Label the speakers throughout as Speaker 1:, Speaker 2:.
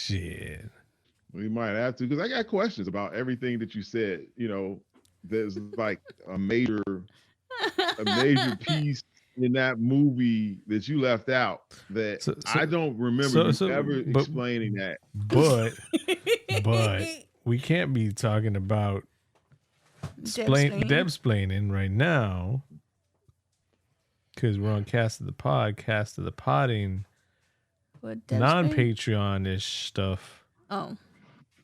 Speaker 1: Shit.
Speaker 2: We might have to, because I got questions about everything that you said. There's like a major piece in that movie that you left out that
Speaker 1: So,
Speaker 2: I
Speaker 1: so,
Speaker 2: don't remember
Speaker 1: so,
Speaker 2: you
Speaker 1: so,
Speaker 2: ever
Speaker 1: but,
Speaker 2: explaining that.
Speaker 1: but we can't be talking about Debsplaining right now because we're on Cast of the Pod, Cast of the Podding, non-Patreon-ish stuff.
Speaker 3: Oh.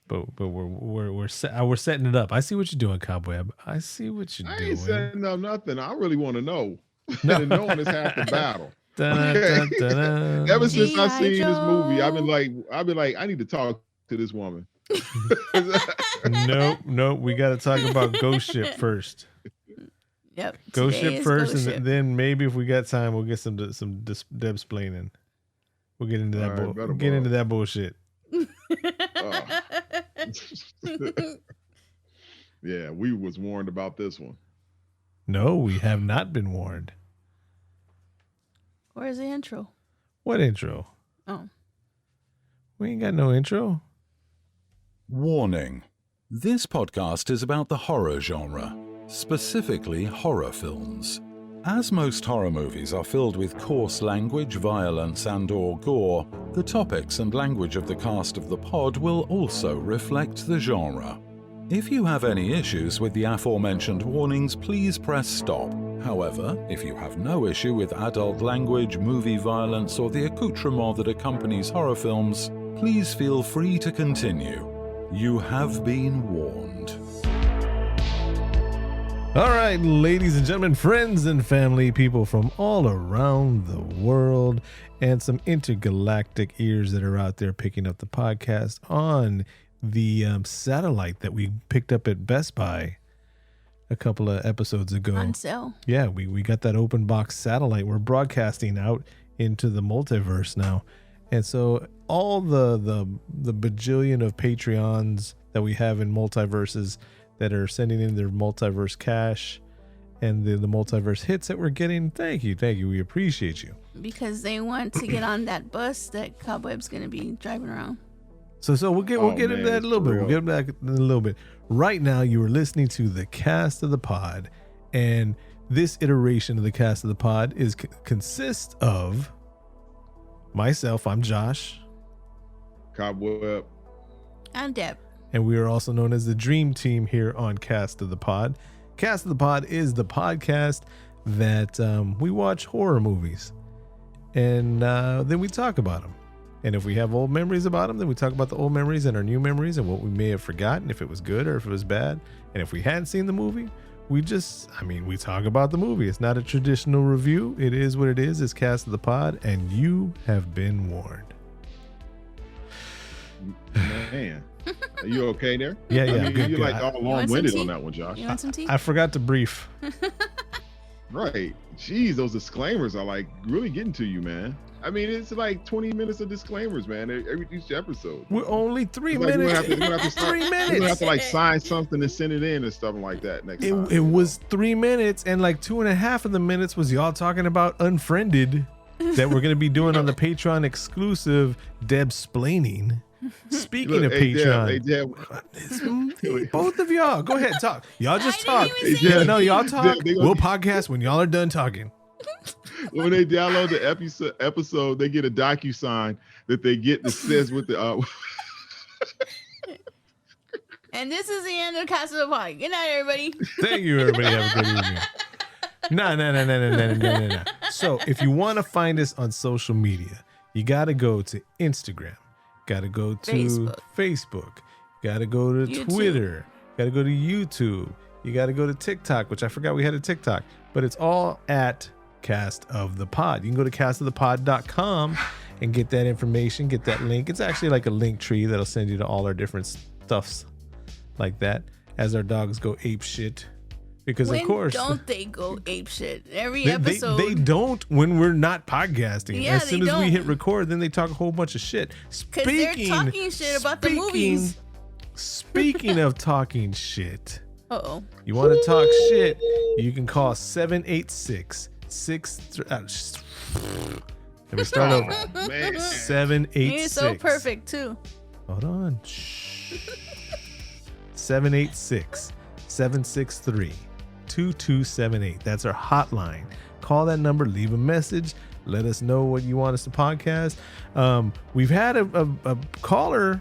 Speaker 1: But we're setting it up. I see what you're doing, Cobweb. I see what you're doing.
Speaker 2: I ain't setting up nothing. I really want to know.
Speaker 1: No.
Speaker 2: And knowing is half the battle.
Speaker 1: Dun.
Speaker 2: Ever since I seen this movie, I've been like, I need to talk to this woman.
Speaker 1: Nope. We got to talk about Ghost Ship first.
Speaker 3: Yep.
Speaker 1: Ghost Ship first, and then maybe if we got time, we'll get some Debsplaining. We'll get into that. Get into that bullshit.
Speaker 2: Yeah, we was warned about this one.
Speaker 1: No, we have not been warned.
Speaker 3: Where's the intro?
Speaker 1: What intro?
Speaker 3: Oh.
Speaker 1: We ain't got no intro.
Speaker 4: Warning. This podcast is about the horror genre, specifically horror films. As most horror movies are filled with coarse language, violence, and/or gore, the topics and language of the cast of the pod will also reflect the genre. If you have any issues with the aforementioned warnings, please press stop. However, if you have no issue with adult language, movie violence, or the accoutrement that accompanies horror films, please feel free to continue. You have been warned.
Speaker 1: All right, ladies and gentlemen, friends and family, people from all around the world, and some intergalactic ears that are out there picking up the podcast on the satellite that we picked up at Best Buy a couple of episodes ago.
Speaker 3: On sale.
Speaker 1: Yeah, we got that open box satellite. We're broadcasting out into the multiverse now. And so all the bajillion of Patreons that we have in multiverses that are sending in their multiverse cash and the multiverse hits that we're getting, thank you. We appreciate you.
Speaker 3: Because they want to get on that bus that Cobweb's going to be driving around.
Speaker 1: So we'll get into that a little bit. We'll get back in a little bit. Right now, you are listening to the Cast of the Pod, and this iteration of the Cast of the Pod consists of myself. I'm Josh.
Speaker 2: Cobweb.
Speaker 3: And Deb.
Speaker 1: And we are also known as the Dream Team here on Cast of the Pod. Cast of the Pod is the podcast that we watch horror movies, and then we talk about them. And if we have old memories about them, then we talk about the old memories and our new memories and what we may have forgotten, if it was good or if it was bad. And if we hadn't seen the movie, we talk about the movie. It's not a traditional review. It is what it is. It's Cast of the Pod, and you have been warned.
Speaker 2: Man, are you okay there?
Speaker 1: Yeah.
Speaker 2: You're like all long-winded on that one, Josh.
Speaker 3: You want some tea?
Speaker 1: I forgot to brief.
Speaker 2: Right. Jeez, those disclaimers are like really getting to you, man. I mean, it's like 20 minutes of disclaimers, man, each episode.
Speaker 1: We're only 3
Speaker 2: like
Speaker 1: minutes.
Speaker 2: We're gonna have to start,
Speaker 1: 3 minutes.
Speaker 2: We're gonna have to like sign something and send it in and stuff like that next time.
Speaker 1: It was 3 minutes, and like 2.5 of the minutes was y'all talking about Unfriended that we're gonna be doing on the Patreon exclusive Debsplaining. Speaking of Patreon,
Speaker 2: Deb.
Speaker 1: both of y'all, go ahead, talk. Y'all just talk. No, y'all talk. We'll podcast when y'all are done talking.
Speaker 2: When they download the episode, they get a DocuSign that they get that says with the.
Speaker 3: And this is the end of Cast of the Pod. Good night, everybody.
Speaker 1: Thank you, everybody. Have a good evening. No. So, if you want to find us on social media, you got to go to Instagram, got to go to Facebook, got to go to
Speaker 3: YouTube.
Speaker 1: Twitter, got to go to YouTube, you got to go to TikTok, which I forgot we had a TikTok, but it's all at Cast of the Pod. You can go to castofthepod.com and get that information, get that link. It's actually like a link tree that'll send you to all our different stuffs like that as our dogs go ape shit. Because
Speaker 3: when
Speaker 1: of course,
Speaker 3: don't they go ape shit? Every episode.
Speaker 1: They don't when we're not podcasting.
Speaker 3: Yeah,
Speaker 1: as soon
Speaker 3: they
Speaker 1: as we
Speaker 3: don't.
Speaker 1: hit record, then they talk a whole bunch of shit.
Speaker 3: Because they're talking shit about the movies.
Speaker 1: Speaking of talking shit,
Speaker 3: Uh-oh.
Speaker 1: you want to talk shit, you can call 786 let me start over.
Speaker 2: Man.
Speaker 1: 786.
Speaker 3: You're so perfect too.
Speaker 1: Hold on. 786-763-2278. That's our hotline. Call that number, leave a message, let us know what you want us to podcast. We've had a caller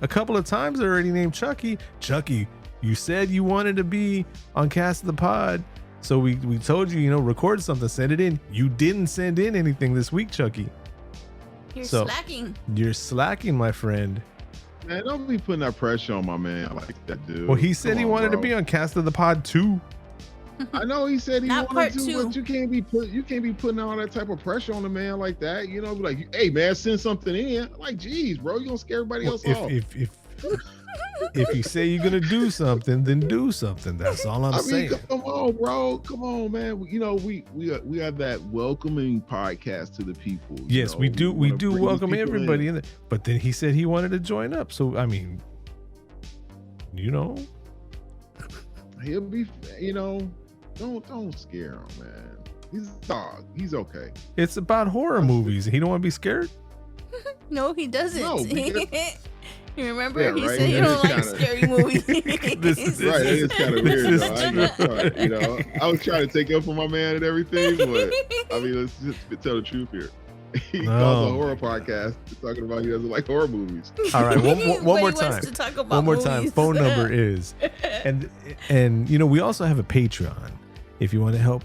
Speaker 1: a couple of times already named Chucky. Chucky, you said you wanted to be on Cast of the Pod, so we told you, record something, send it in. You didn't send in anything this week, Chucky.
Speaker 3: You're slacking.
Speaker 1: You're slacking, my friend.
Speaker 2: Man, don't be putting that pressure on my man like that, dude.
Speaker 1: Well, he said he wanted to be on Cast of the Pod too.
Speaker 2: I know he said he
Speaker 3: Not
Speaker 2: wanted
Speaker 3: part
Speaker 2: to,
Speaker 3: two.
Speaker 2: but you can't be putting all that type of pressure on a man like that. Be like, hey man, send something in. Like, geez, bro, you gonna scare everybody else off.
Speaker 1: If you say you're gonna do something, then do something. That's all I'm saying.
Speaker 2: Come on, bro. Come on, man. We have that welcoming podcast to the people.
Speaker 1: Yes, we do. We do welcome everybody in there. But then he said he wanted to join up. So I mean,
Speaker 2: he'll be. Don't scare him, man. He's a dog. He's okay.
Speaker 1: It's about horror movies. He don't want to be scared.
Speaker 3: No, he doesn't.
Speaker 2: No, because-
Speaker 3: You remember?
Speaker 2: Yeah,
Speaker 3: He
Speaker 2: right?
Speaker 3: said he
Speaker 2: That
Speaker 3: don't
Speaker 2: is
Speaker 3: like
Speaker 2: kinda-
Speaker 3: scary movies.
Speaker 2: Right, it is kind of weird, though. I ain't gonna front, I was trying to take up for my man and everything, but I mean, let's just tell the truth here. He calls a horror podcast talking about he doesn't like horror movies.
Speaker 1: All right, one
Speaker 3: But
Speaker 1: more
Speaker 3: he wants
Speaker 1: time.
Speaker 3: to talk about
Speaker 1: One more time.
Speaker 3: movies.
Speaker 1: Phone number is, and we also have a Patreon. If you want to help,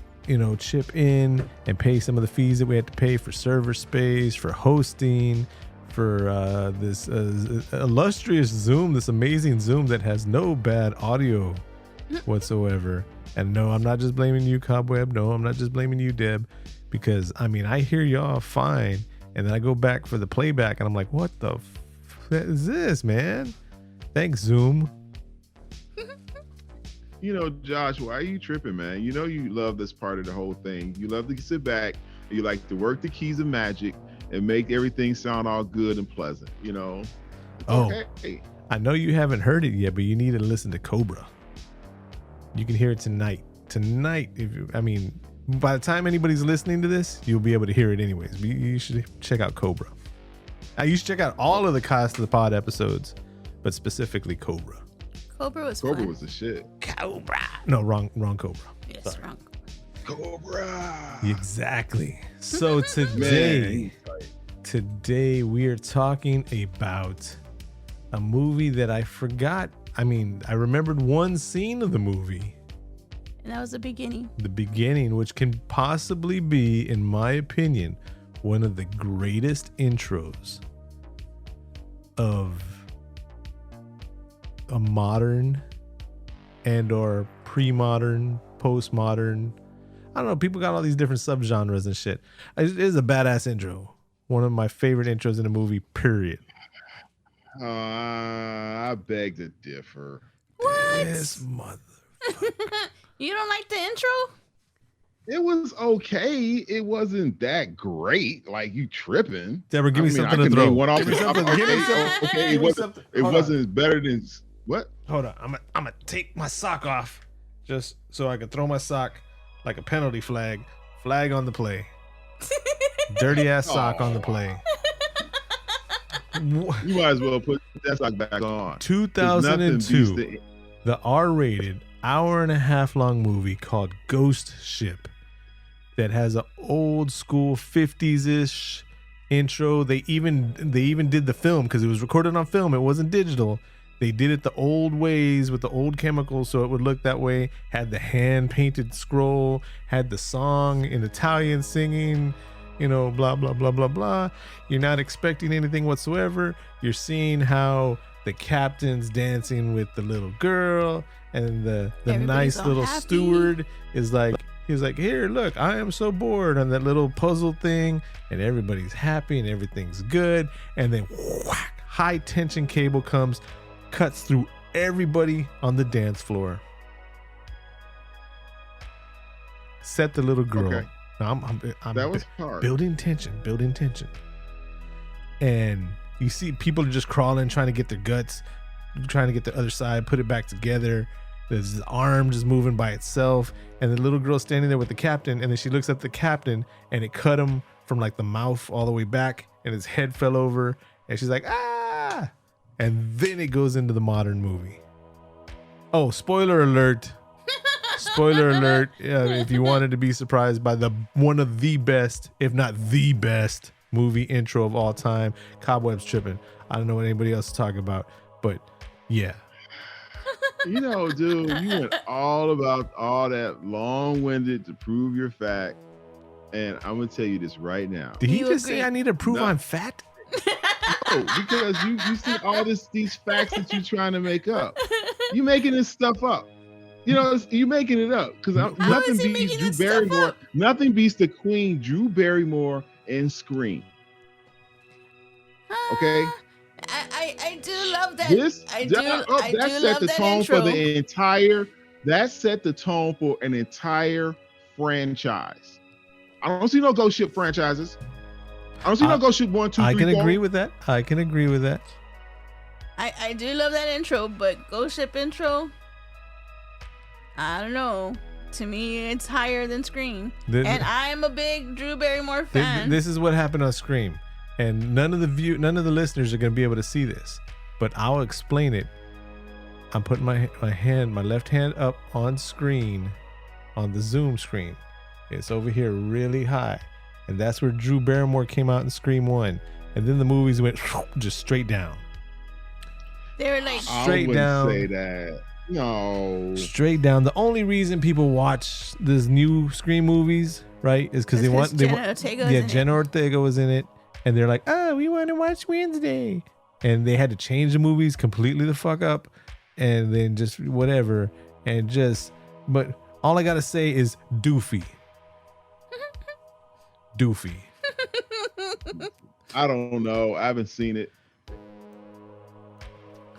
Speaker 1: chip in and pay some of the fees that we had to pay for server space, for hosting, for this illustrious Zoom, this amazing Zoom that has no bad audio whatsoever. And no, I'm not just blaming you, Cobweb. No, I'm not just blaming you, Deb, because I mean, I hear y'all fine, and then I go back for the playback and I'm like, what the is this, man? Thanks, Zoom.
Speaker 2: Josh, why are you tripping, man? You love this part of the whole thing. You love to sit back, you like to work the keys of magic and make everything sound all good and pleasant,
Speaker 1: Okay. I know you haven't heard it yet, but you need to listen to Cobra. You can hear it tonight. By the time anybody's listening to this, you'll be able to hear it anyways. You should check out Cobra. You should check out all of the Cast of the Pod episodes, but specifically Cobra.
Speaker 3: Cobra was
Speaker 2: the shit.
Speaker 3: Cobra.
Speaker 1: No, wrong Cobra.
Speaker 3: Yes,
Speaker 1: Sorry.
Speaker 3: wrong.
Speaker 2: Cobra.
Speaker 1: Exactly. So today we are talking about a movie that I forgot. I remembered one scene of the movie.
Speaker 3: And that was the beginning.
Speaker 1: The beginning, which can possibly be, in my opinion, one of the greatest intros of a modern and or pre-modern, post-modern. I don't know. People got all these different subgenres and shit. It is a badass intro. One of my favorite intros in a movie, period.
Speaker 2: I beg to differ.
Speaker 3: What?
Speaker 1: This mother.
Speaker 3: You don't like the intro?
Speaker 2: It was okay. It wasn't that great. Like, you tripping.
Speaker 1: Deborah, give me something to throw.
Speaker 2: Give me
Speaker 1: something.
Speaker 2: Okay, it wasn't better than what?
Speaker 1: Hold on. I'm gonna take my sock off just so I can throw my sock like a penalty flag. Flag on the play. Dirty ass sock on the play.
Speaker 2: You might as well put that sock back on.
Speaker 1: 2002, the R-rated hour-and-a-half long movie called Ghost Ship that has an old school 50s-ish intro. They even did the film because it was recorded on film. It wasn't digital. They did it the old ways with the old chemicals so it would look that way. Had the hand-painted scroll, had the song in Italian singing, blah, blah, blah, blah, blah. You're not expecting anything whatsoever. You're seeing how the captain's dancing with the little girl, and the nice little
Speaker 3: happy.
Speaker 1: Steward is like, he's like, here, look, I am so bored on that little puzzle thing, and everybody's happy and everything's good. And then whack, high tension cable comes, cuts through everybody on the dance floor. Set the little girl.
Speaker 2: Okay.
Speaker 1: I'm
Speaker 2: That was hard.
Speaker 1: building tension. And you see people are just crawling, trying to get their guts, trying to get the other side, put it back together. There's the arm just moving by itself, and the little girl standing there with the captain, and then she looks at the captain, and it cut him from like the mouth all the way back, and his head fell over, and she's like, ah! and then it goes into the modern movie. Oh, spoiler alert. Spoiler alert. Yeah, if you wanted to be surprised by one of the best, if not the best movie intro of all time, Cobwebs Tripping. I don't know what anybody else is talking about, but yeah.
Speaker 2: You know, dude, you went all about all that long-winded to prove your fact. And I'm going to tell you this right now.
Speaker 1: Did he just say I need to prove I'm fat?
Speaker 2: No, because you see all these facts that you're trying to make up. You making this stuff up. You know, you making it up because nothing beats Drew Barrymore. Nothing beats the Queen Drew Barrymore in Scream. Okay.
Speaker 3: I do love that.
Speaker 2: That set the tone for the entire. That set the tone for an entire franchise. I don't see no Ghost Ship franchises. I don't see no Ghost Ship 1, 2, 3,
Speaker 1: I can
Speaker 2: 4.
Speaker 1: agree with that. I can agree with that.
Speaker 3: I do love that intro, but Ghost Ship intro, I don't know. To me, it's higher than Scream. And I'm a big Drew Barrymore fan.
Speaker 1: This is what happened on Scream. And none of the listeners are going to be able to see this, but I'll explain it. I'm putting my left hand up on screen, on the Zoom screen. It's over here really high. And that's where Drew Barrymore came out in Scream 1. And then the movies went just straight down.
Speaker 3: They were like
Speaker 1: straight down.
Speaker 2: Say that. No.
Speaker 1: Straight down. The only reason people watch this new Scream movies, right, is because Jenna Ortega was in it. And they're like, oh, we want to watch Wednesday. And they had to change the movies completely the fuck up. And then just whatever. But all I got to say is doofy. Doofy.
Speaker 2: I don't know. I haven't seen it.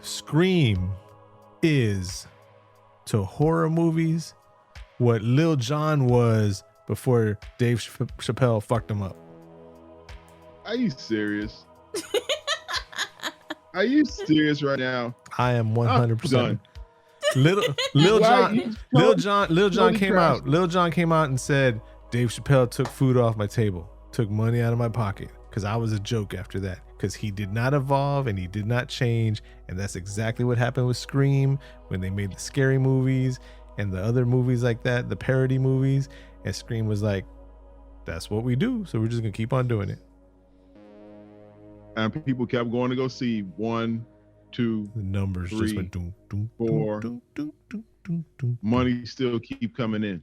Speaker 1: Scream is to horror movies what Lil Jon was before Dave Chappelle fucked him up.
Speaker 2: Are you serious? Are you serious right now?
Speaker 1: I am 100%. Lil Jon came out. Lil Jon came out and said Dave Chappelle took food off my table, took money out of my pocket, because I was a joke after that. Because he did not evolve and he did not change, and that's exactly what happened with Scream when they made the scary movies and the other movies like that, the parody movies. And Scream was like, "That's what we do, so we're just gonna keep on doing it."
Speaker 2: And people kept going to go see 1, 2,
Speaker 1: the numbers
Speaker 2: 3,
Speaker 1: just went doom, doom,
Speaker 2: 4.
Speaker 1: doom, doom, doom, doom, doom.
Speaker 2: Money still keep coming in,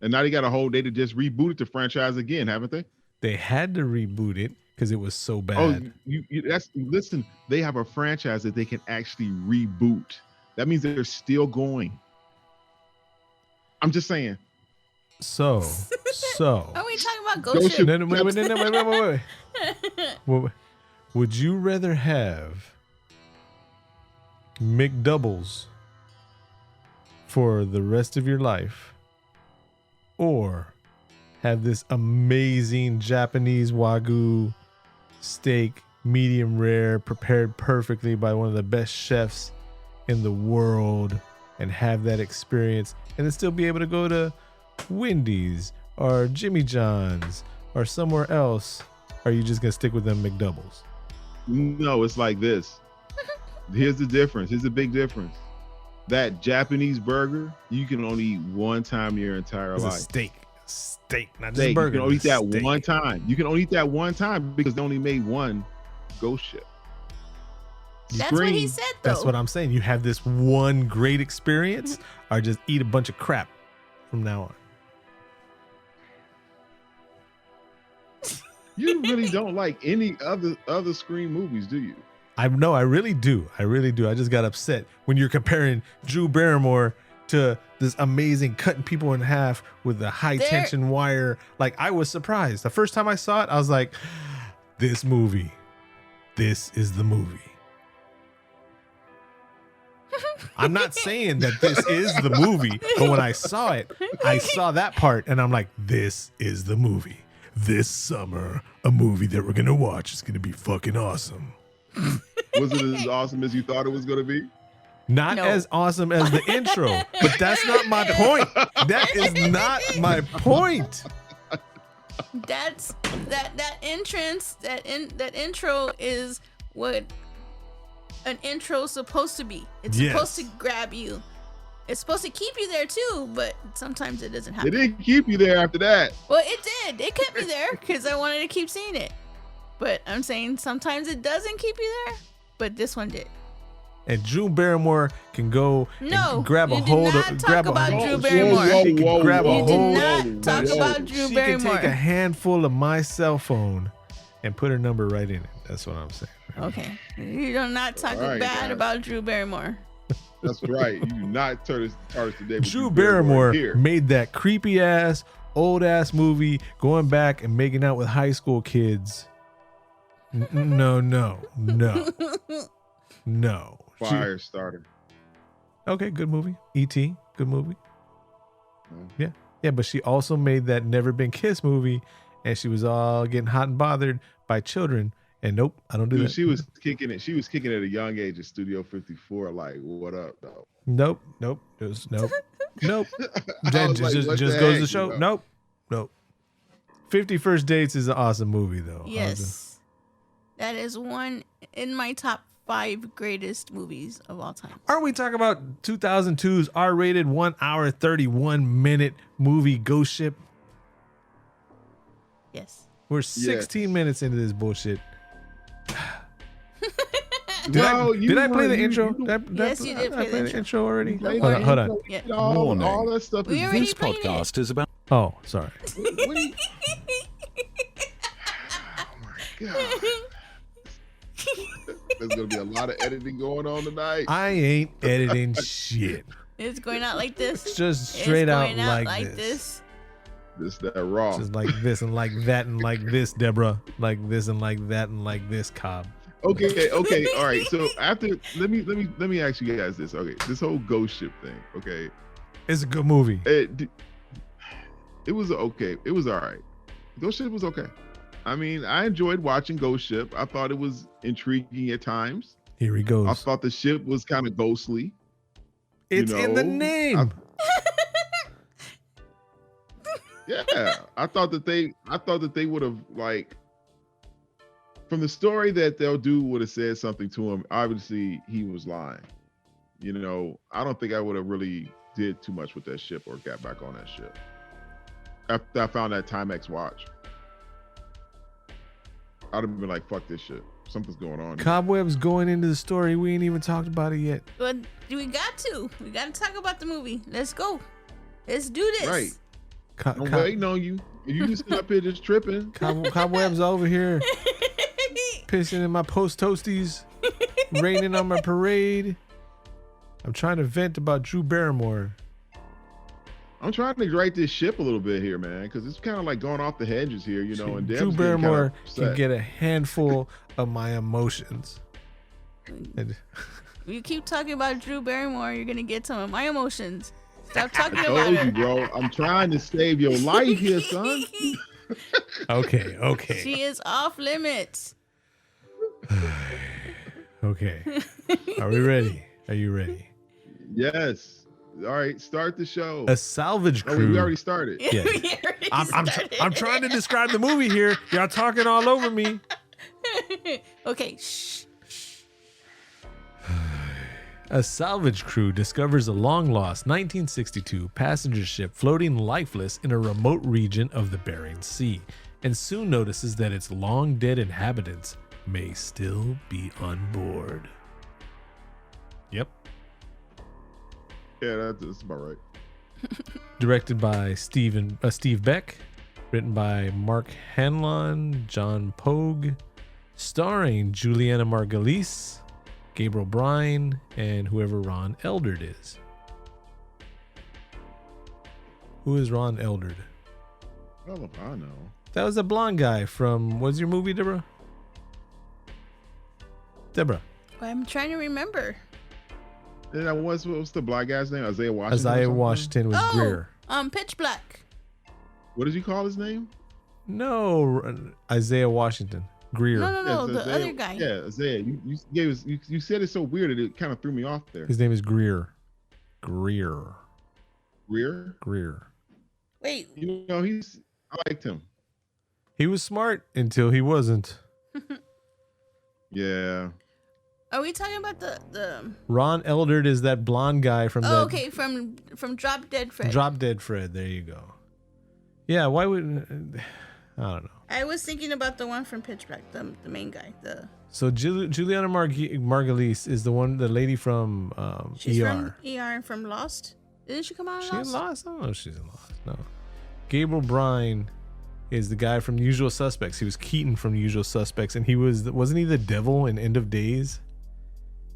Speaker 2: and now they got a whole. They just rebooted the franchise again, haven't they?
Speaker 1: They had to reboot it because it was so bad.
Speaker 2: Oh, listen. They have a franchise that they can actually reboot. That means they're still going. I'm just saying.
Speaker 1: So.
Speaker 3: Are we talking about Ghost Ship?
Speaker 1: No, wait. Would you rather have McDoubles for the rest of your life, or have this amazing Japanese Wagyu steak, medium rare, prepared perfectly by one of the best chefs in the world, and have that experience, and then still be able to go to Wendy's or Jimmy John's or somewhere else? Or are you just gonna stick with them McDoubles?
Speaker 2: No, it's like this. Here's the difference. Here's the big difference. That Japanese burger, you can only eat one time in your entire life.
Speaker 1: Steak, not just burger.
Speaker 2: You can only eat that one time. You can only eat that one time because they only made one Ghost Ship.
Speaker 3: That's what he said, though.
Speaker 1: That's what I'm saying. You have this one great experience, or just eat a bunch of crap from now on.
Speaker 2: You really don't like any other Scream movies, do you?
Speaker 1: I really do. I just got upset when you're comparing Drew Barrymore to this amazing cutting people in half with the high tension wire. Like, I was surprised. The first time I saw it, I was like, this is the movie. I'm not saying that this is the movie, but when I saw it, I saw that part and I'm like, this is the movie. This summer, a movie that we're going to watch is going to be fucking awesome.
Speaker 2: Was it as awesome as you thought it was going to be?
Speaker 1: Not as awesome as the intro, but that's not my point. That is not my point.
Speaker 3: That's that entrance, that intro is what an intro is supposed to be. It's
Speaker 1: Yes.
Speaker 3: supposed to grab you. It's supposed to keep you there too, but sometimes it doesn't happen.
Speaker 2: It didn't keep you there after that.
Speaker 3: Well, it did. It kept me there because I wanted to keep seeing it. But I'm saying sometimes it doesn't keep you there, but this one did.
Speaker 1: And Drew Barrymore can go
Speaker 3: No,
Speaker 1: and grab a
Speaker 3: you
Speaker 1: hold
Speaker 3: did
Speaker 1: of
Speaker 3: not
Speaker 1: grab
Speaker 3: talk about
Speaker 1: a
Speaker 3: Drew Barrymore.
Speaker 1: She can grab a
Speaker 3: You did
Speaker 1: hold.
Speaker 3: not talk about Drew
Speaker 1: She
Speaker 3: Barrymore.
Speaker 1: can take a handful of my cell phone and put her number right in it. That's what I'm saying.
Speaker 3: Okay, you do not talk
Speaker 2: All right,
Speaker 3: bad
Speaker 2: guys.
Speaker 3: about Drew Barrymore.
Speaker 2: That's right. You do not turn this artist today.
Speaker 1: Drew Barrymore
Speaker 2: here.
Speaker 1: made that creepy ass, old ass movie going back and making out with high school kids. No.
Speaker 2: Fire starter.
Speaker 1: Okay, good movie. E.T., good movie. Yeah, but she also made that Never Been Kissed movie, and she was all getting hot and bothered by children. And nope, I don't do
Speaker 2: Dude,
Speaker 1: that.
Speaker 2: she was kicking it. She was kicking at a young age at Studio 54. Like, what up, though?
Speaker 1: Nope. It was nope. That
Speaker 2: was like,
Speaker 1: just
Speaker 2: what
Speaker 1: goes
Speaker 2: the
Speaker 1: to
Speaker 2: heck,
Speaker 1: show.
Speaker 2: you know?
Speaker 1: Nope. 50 First Dates is an awesome movie, though.
Speaker 3: Yes, that is one in my top 5 greatest movies of all time.
Speaker 1: Aren't we talking about 2002's R-rated 1 hour 31 minute movie Ghost Ship?
Speaker 3: Yes.
Speaker 1: We're 16 minutes into this bullshit. Did
Speaker 2: No,
Speaker 1: I play the intro?
Speaker 3: Yes, you did play the
Speaker 1: intro already.
Speaker 2: Played
Speaker 1: Hold
Speaker 2: the
Speaker 1: on.
Speaker 3: Yeah.
Speaker 4: Warning.
Speaker 2: All that stuff
Speaker 3: We
Speaker 2: is
Speaker 3: already
Speaker 4: This
Speaker 3: played it.
Speaker 4: podcast is about
Speaker 1: Oh, sorry.
Speaker 2: What do you- God. There's gonna be a lot of editing going on tonight.
Speaker 1: I ain't editing shit.
Speaker 3: It's going out like this.
Speaker 1: It's just straight
Speaker 3: it's
Speaker 1: out
Speaker 3: going out
Speaker 1: like this.
Speaker 3: this.
Speaker 2: This that raw.
Speaker 1: Just like this and like that and like this, Deborah. Like this and like that and like this, Cobb.
Speaker 2: Okay, all right. So after let me ask you guys this. Okay, this whole ghost ship thing. Okay,
Speaker 1: It's a good movie.
Speaker 2: it was okay. It was all right. Ghost Ship was okay. I mean, I enjoyed watching Ghost Ship. I thought it was intriguing at times.
Speaker 1: Here he
Speaker 2: I
Speaker 1: goes.
Speaker 2: thought the ship was kind of ghostly.
Speaker 1: It's in the
Speaker 2: know,
Speaker 1: name.
Speaker 2: Yeah, I thought that they would have, like, from the story that they'll do would have said something to him. Obviously, he was lying. You know, I don't think I would have really did too much with that ship or got back on that ship after I found that Timex watch. I'd have been like, fuck this shit. Something's going on here.
Speaker 1: Cobwebs going into the story. We ain't even talked about it yet.
Speaker 3: But we got to talk about the movie. Let's go. Let's do this.
Speaker 2: Right. I'm waiting on you. If you just sit up here just tripping.
Speaker 1: Cobwebs over here pissing in my post toasties, raining on my parade. I'm trying to vent about Drew Barrymore.
Speaker 2: I'm trying to right this ship a little bit here, man, because it's kind of like going off the hedges here, you know. And
Speaker 1: Drew
Speaker 2: Deb's getting
Speaker 1: Barrymore
Speaker 2: kinda
Speaker 1: can
Speaker 2: upset.
Speaker 1: get a handful of my emotions. And
Speaker 3: You keep talking about Drew Barrymore, you're gonna get some of my emotions. Stop talking
Speaker 2: I
Speaker 3: about
Speaker 2: told you,
Speaker 3: her.
Speaker 2: bro. I'm trying to save your life here, son.
Speaker 1: okay.
Speaker 3: She is off limits.
Speaker 1: Okay. Are we ready? Are you ready?
Speaker 2: Yes. All right, start the show.
Speaker 1: A salvage
Speaker 2: Oh,
Speaker 1: crew.
Speaker 2: we already started.
Speaker 1: Yeah.
Speaker 3: We already
Speaker 1: I'm
Speaker 3: started.
Speaker 1: trying to describe the movie here. Y'all talking all over me.
Speaker 3: Okay, shh.
Speaker 1: A salvage crew discovers a long-lost 1962 passenger ship floating lifeless in a remote region of the Bering Sea, and soon notices that its long-dead inhabitants may still be on board. Yep.
Speaker 2: Yeah, that's about right.
Speaker 1: Directed by Steve Beck, written by Mark Hanlon, John Pogue, starring Juliana Margulies, Gabriel Bryan, and whoever Ron Eldard is. Who is Ron Eldard?
Speaker 2: Well, I know.
Speaker 1: That was a blonde guy from, what's your movie, Deborah?
Speaker 3: I'm trying to remember.
Speaker 2: And what's the black guy's name? Isaiah Washington. or
Speaker 1: Isaiah
Speaker 2: something?
Speaker 1: Washington was Greer.
Speaker 3: Pitch Black.
Speaker 2: What did you call his name?
Speaker 1: No, Isaiah Washington. Greer.
Speaker 3: No,
Speaker 2: Yes,
Speaker 3: the
Speaker 2: Isaiah-
Speaker 3: other guy.
Speaker 2: Yeah, Isaiah. You gave us. You said it so weird that it kind of threw me off there.
Speaker 1: His name is Greer.
Speaker 2: Greer.
Speaker 3: Wait,
Speaker 2: You know, I liked him.
Speaker 1: He was smart until he wasn't.
Speaker 2: Yeah.
Speaker 3: Are we talking about the?
Speaker 1: Ron Eldard is that blonde guy from.
Speaker 3: Oh, okay, from Drop Dead Fred.
Speaker 1: Drop Dead Fred. There you go. Yeah, why would I don't know.
Speaker 3: I was thinking about the one from Pitch Black, the main guy.
Speaker 1: So Juliana Margulies is the lady from
Speaker 3: She's
Speaker 1: ER.
Speaker 3: From ER and from Lost. Didn't she come out in
Speaker 1: She
Speaker 3: Lost?
Speaker 1: in Lost? I don't know if she's in Lost. No. Gabriel Bryan is the guy from Usual Suspects. He was Keaton from Usual Suspects, and wasn't he the devil in End of Days?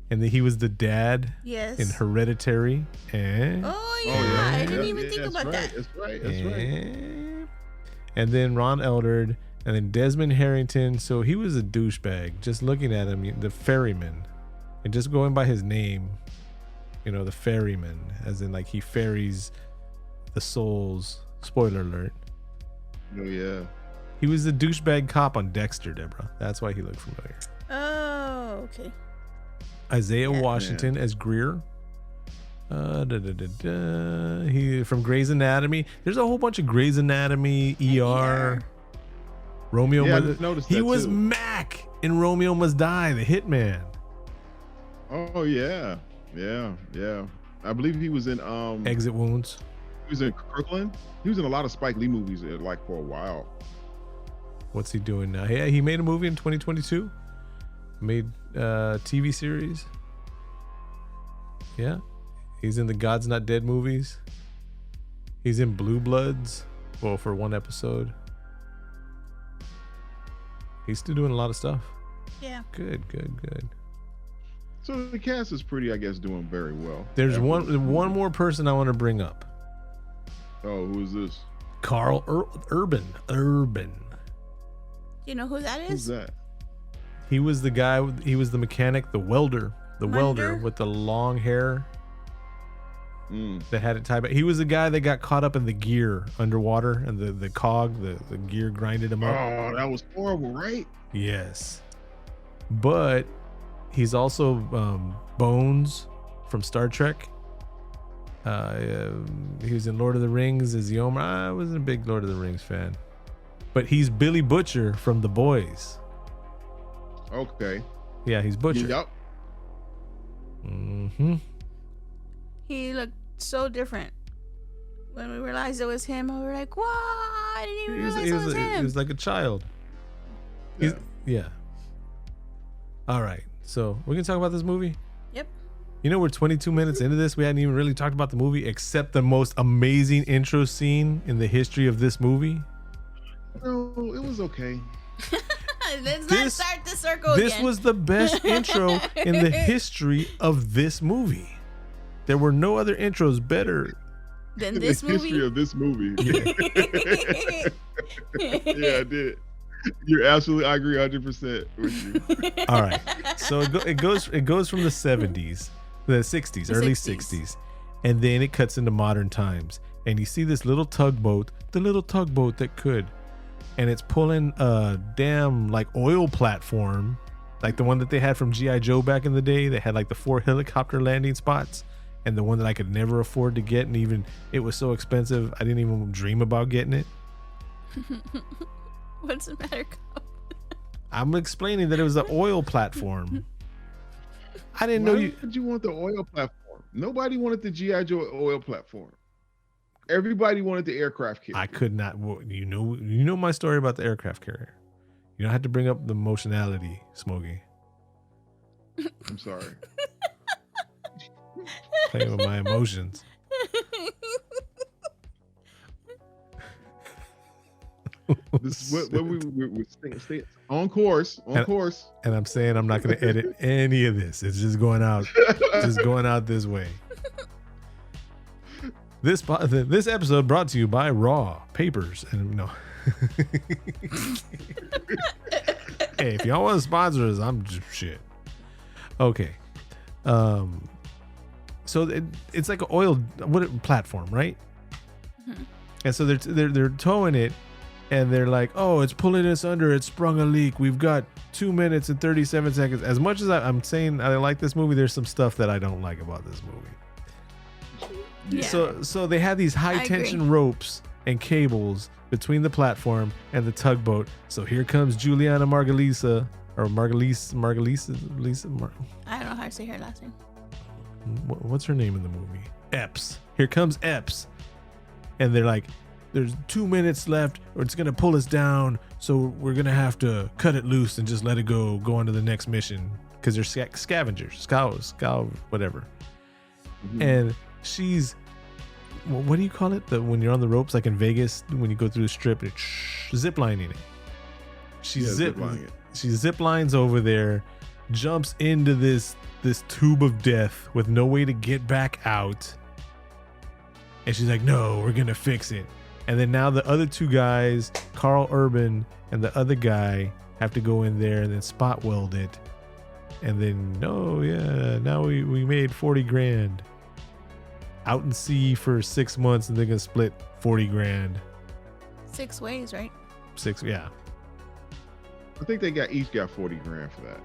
Speaker 1: And he was the dad in Hereditary.
Speaker 3: Oh yeah, I didn't even think about that.
Speaker 2: That's right.
Speaker 1: And then Ron Eldard, and then Desmond Harrington. So he was a douchebag. Just looking at him, the ferryman, and just going by his name, the ferryman, as in like he ferries the souls. Spoiler alert.
Speaker 2: Oh yeah.
Speaker 1: He was the douchebag cop on Dexter, Deborah. That's why he looked familiar.
Speaker 3: Oh, okay.
Speaker 1: Isaiah Washington as Greer. He from Grey's Anatomy. There's a whole bunch of Grey's Anatomy, ER. Romeo.
Speaker 2: Yeah, I noticed
Speaker 1: he
Speaker 2: that
Speaker 1: was
Speaker 2: too.
Speaker 1: Mac in Romeo Must Die, the hitman.
Speaker 2: Oh yeah. I believe he was in
Speaker 1: Exit Wounds.
Speaker 2: He was in Crooklyn. He was in a lot of Spike Lee movies for a while.
Speaker 1: What's he doing now? Yeah, he made a movie in 2022. Made a TV series. Yeah. He's in the God's Not Dead movies. He's in Blue Bloods. Well, for one episode. He's still doing a lot of stuff.
Speaker 3: Yeah.
Speaker 1: Good.
Speaker 2: So the cast is pretty, I guess, doing very well.
Speaker 1: There's one more person I want to bring up.
Speaker 2: Oh, who is this?
Speaker 1: Carl Urban.
Speaker 3: Do you know who that is?
Speaker 2: Who's that?
Speaker 1: He was the guy. He was the mechanic, the welder with the long hair that had it tied back. He was the guy that got caught up in the gear underwater, and the cog, the gear grinded him up.
Speaker 2: Oh, that was horrible, right?
Speaker 1: Yes, but he's also Bones from Star Trek. He was in Lord of the Rings as Yomer. I wasn't a big Lord of the Rings fan, but he's Billy Butcher from The Boys.
Speaker 2: Okay.
Speaker 1: Yeah, he's Butcher.
Speaker 2: Yep.
Speaker 1: Mm-hmm.
Speaker 3: He looked so different. When we realized it was him, we were like, "What? I didn't even realize it was him."
Speaker 1: He was like a child. Yeah. All right, so we can talk about this movie.
Speaker 3: Yep.
Speaker 1: We're 22 minutes into this. We hadn't even really talked about the movie, except the most amazing intro scene in the history of this movie.
Speaker 2: No, it was okay.
Speaker 3: Let's not start the circle
Speaker 1: This
Speaker 3: again.
Speaker 1: was the best intro in the history of this movie. There were no other intros better
Speaker 3: than this movie.
Speaker 2: The history of this movie. Yeah, I did. You're absolutely. I agree 100% with you.
Speaker 1: All right, so it goes from the 70s, the 60s, early 60s, and then it cuts into modern times, and you see this little tugboat, the little tugboat that could. And it's pulling a damn like oil platform, like the one that they had from G.I. Joe back in the day. They had like the 4 helicopter landing spots, and the one that I could never afford to get, and even it was so expensive I didn't even dream about getting it.
Speaker 3: What's the matter, Cobb?
Speaker 1: I'm explaining that it was an oil platform. I didn't know you.
Speaker 2: Why did you want the oil platform? Nobody wanted the G.I. Joe oil platform. Everybody wanted the aircraft carrier.
Speaker 1: I could not. You know my story about the aircraft carrier. You don't have to bring up the emotionality, Smokey.
Speaker 2: I'm sorry.
Speaker 1: Playing with my emotions.
Speaker 2: This is what we stay on course.
Speaker 1: And I'm saying I'm not going to edit any of this. It's just going out. This way. This episode brought to you by Raw Papers. And no. Hey, if y'all want to sponsor us, I'm just shit. Okay. So it's like an oil platform, right? Mm-hmm. And so they're towing it, and they're like, "Oh, it's pulling us under. It sprung a leak. We've got 2 minutes and 37 seconds." As much as I'm saying I like this movie, there's some stuff that I don't like about this movie.
Speaker 3: Yeah.
Speaker 1: So they had these high tension ropes and cables between the platform and the tugboat. So here comes Juliana Margulies or Margalise.
Speaker 3: I don't know how to say her last name.
Speaker 1: What's her name in the movie? Epps. Here comes Epps. And they're like, there's 2 minutes left or it's going to pull us down. So we're going to have to cut it loose and just let it go on to the next mission. Because they're scavengers, scow, whatever. Mm-hmm. And she's, what do you call it? When you're on the ropes, like in Vegas, when you go through the strip, it's zip lining it. She zip lines over there, jumps into this tube of death with no way to get back out. And she's like, no, we're going to fix it. And then now the other two guys, Carl Urban and the other guy, have to go in there and then spot weld it. And then, now we made 40 grand. Out in sea for 6 months and they're going to split 40 grand.
Speaker 3: 6 ways, right?
Speaker 1: 6, yeah.
Speaker 2: I think they each got 40 grand for that.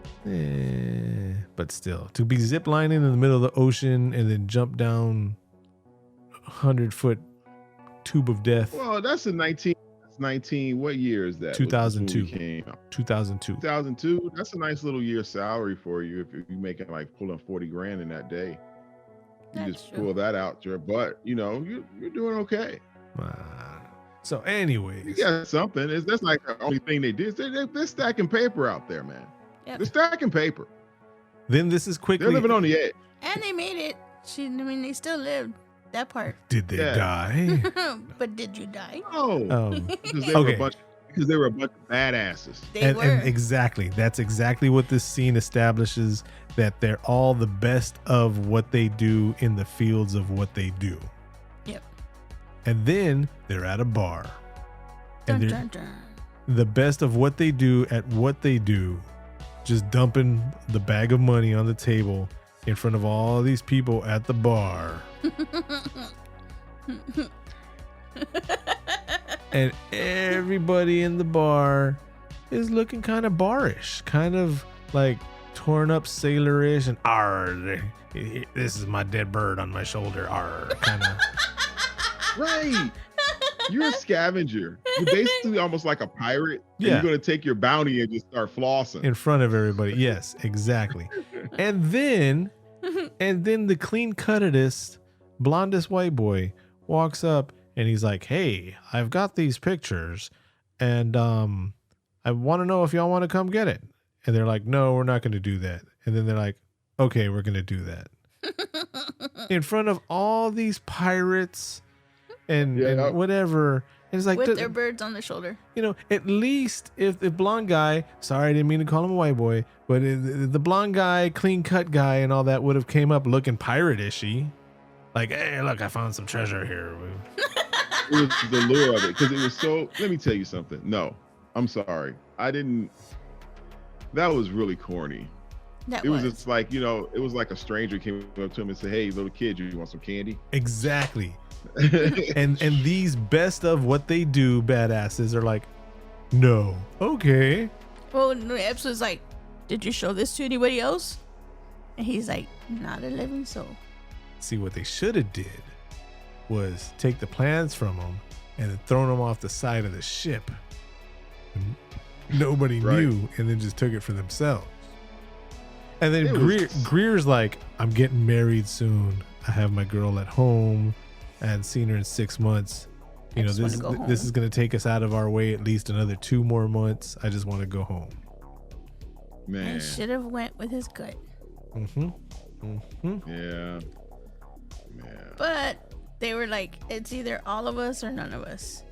Speaker 1: But still, to be ziplining in the middle of the ocean and then jump down 100-foot tube of death.
Speaker 2: Well, that's a 19. What year is that?
Speaker 1: 2002. 2002.
Speaker 2: 2002. That's a nice little year salary for you if you're making like pulling 40 grand in that day. You
Speaker 3: That's
Speaker 2: just
Speaker 3: true.
Speaker 2: pull that out your butt. You know, you're doing okay.
Speaker 1: So, anyways,
Speaker 2: you got something. That's like the only thing they did. They're stacking paper out there, man.
Speaker 3: Yep.
Speaker 2: They're stacking paper.
Speaker 1: Then this is quickly.
Speaker 2: They're living on the edge.
Speaker 3: And they made it. They still lived. That part.
Speaker 1: Did they die?
Speaker 3: But did you die?
Speaker 2: No. Because they were a bunch of badasses.
Speaker 3: They were.
Speaker 1: And exactly. That's exactly what this scene establishes, that they're all the best of what they do in the fields of what they do.
Speaker 3: Yep.
Speaker 1: And then they're at a bar. And
Speaker 3: Dun,
Speaker 1: they're
Speaker 3: dun, dun.
Speaker 1: the best of what they do at what they do, just dumping the bag of money on the table in front of all these people at the bar. And everybody in the bar is looking kind of barish, kind of like torn up sailorish and this is my dead bird on my shoulder, kind of.
Speaker 2: Right. You're a scavenger. You're basically almost like a pirate.
Speaker 1: Yeah.
Speaker 2: You're going to take your bounty and just start flossing.
Speaker 1: In front of everybody. Yes, exactly. And then the clean-cuttedest, blondest white boy walks up and he's like, hey, I've got these pictures and I want to know if y'all want to come get it. And they're like, no, we're not going to do that. And then they're like, okay, we're going to do that. In front of all these pirates and whatever. And it's like,
Speaker 3: with their birds on their shoulder.
Speaker 1: You know, at least if the blonde guy, sorry, I didn't mean to call him a white boy, but the blonde guy, clean cut guy and all that would have came up looking pirate-ishy. Like, hey, look, I found some treasure here.
Speaker 2: It was the lure of it because it was so, let me tell you something. No, I'm sorry. That was really corny. It was just like, you know, it was like a stranger came up to him and said, hey, little kid, you want some candy?
Speaker 1: Exactly. and these best of what they do badasses are like, no, okay.
Speaker 3: Well, Epps was like, did you show this to anybody else? And he's like, not a living soul.
Speaker 1: See, what they should have did was take the plans from them and then thrown them off the side of the ship. Nobody knew, and then just took it for themselves. And then Greer's like, I'm getting married soon. I have my girl at home. I hadn't seen her in 6 months. You know, this is going to take us out of our way at least another 2 more months. I just want to go home.
Speaker 2: Man.
Speaker 3: I should have went with his gut.
Speaker 1: Mm-hmm. Mm-hmm.
Speaker 2: Yeah. Man.
Speaker 3: But they were like, it's either all of us or none of us.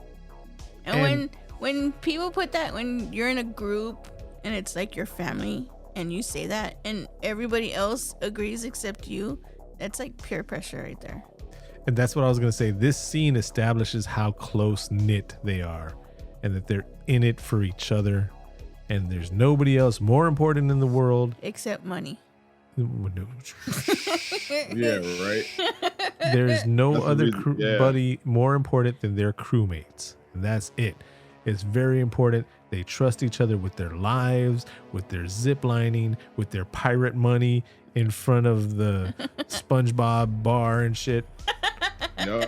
Speaker 3: And when people put that, when you're in a group and it's like your family and you say that and everybody else agrees except you, that's like peer pressure right there.
Speaker 1: And that's what I was going to say. This scene establishes how close knit they are and that they're in it for each other. And there's nobody else more important in the world.
Speaker 3: Except money.
Speaker 2: Yeah, right.
Speaker 1: There's no other buddy more important than their crewmates. And that's it. It's very important. They trust each other with their lives, with their zip lining, with their pirate money in front of the SpongeBob bar and shit.
Speaker 2: No.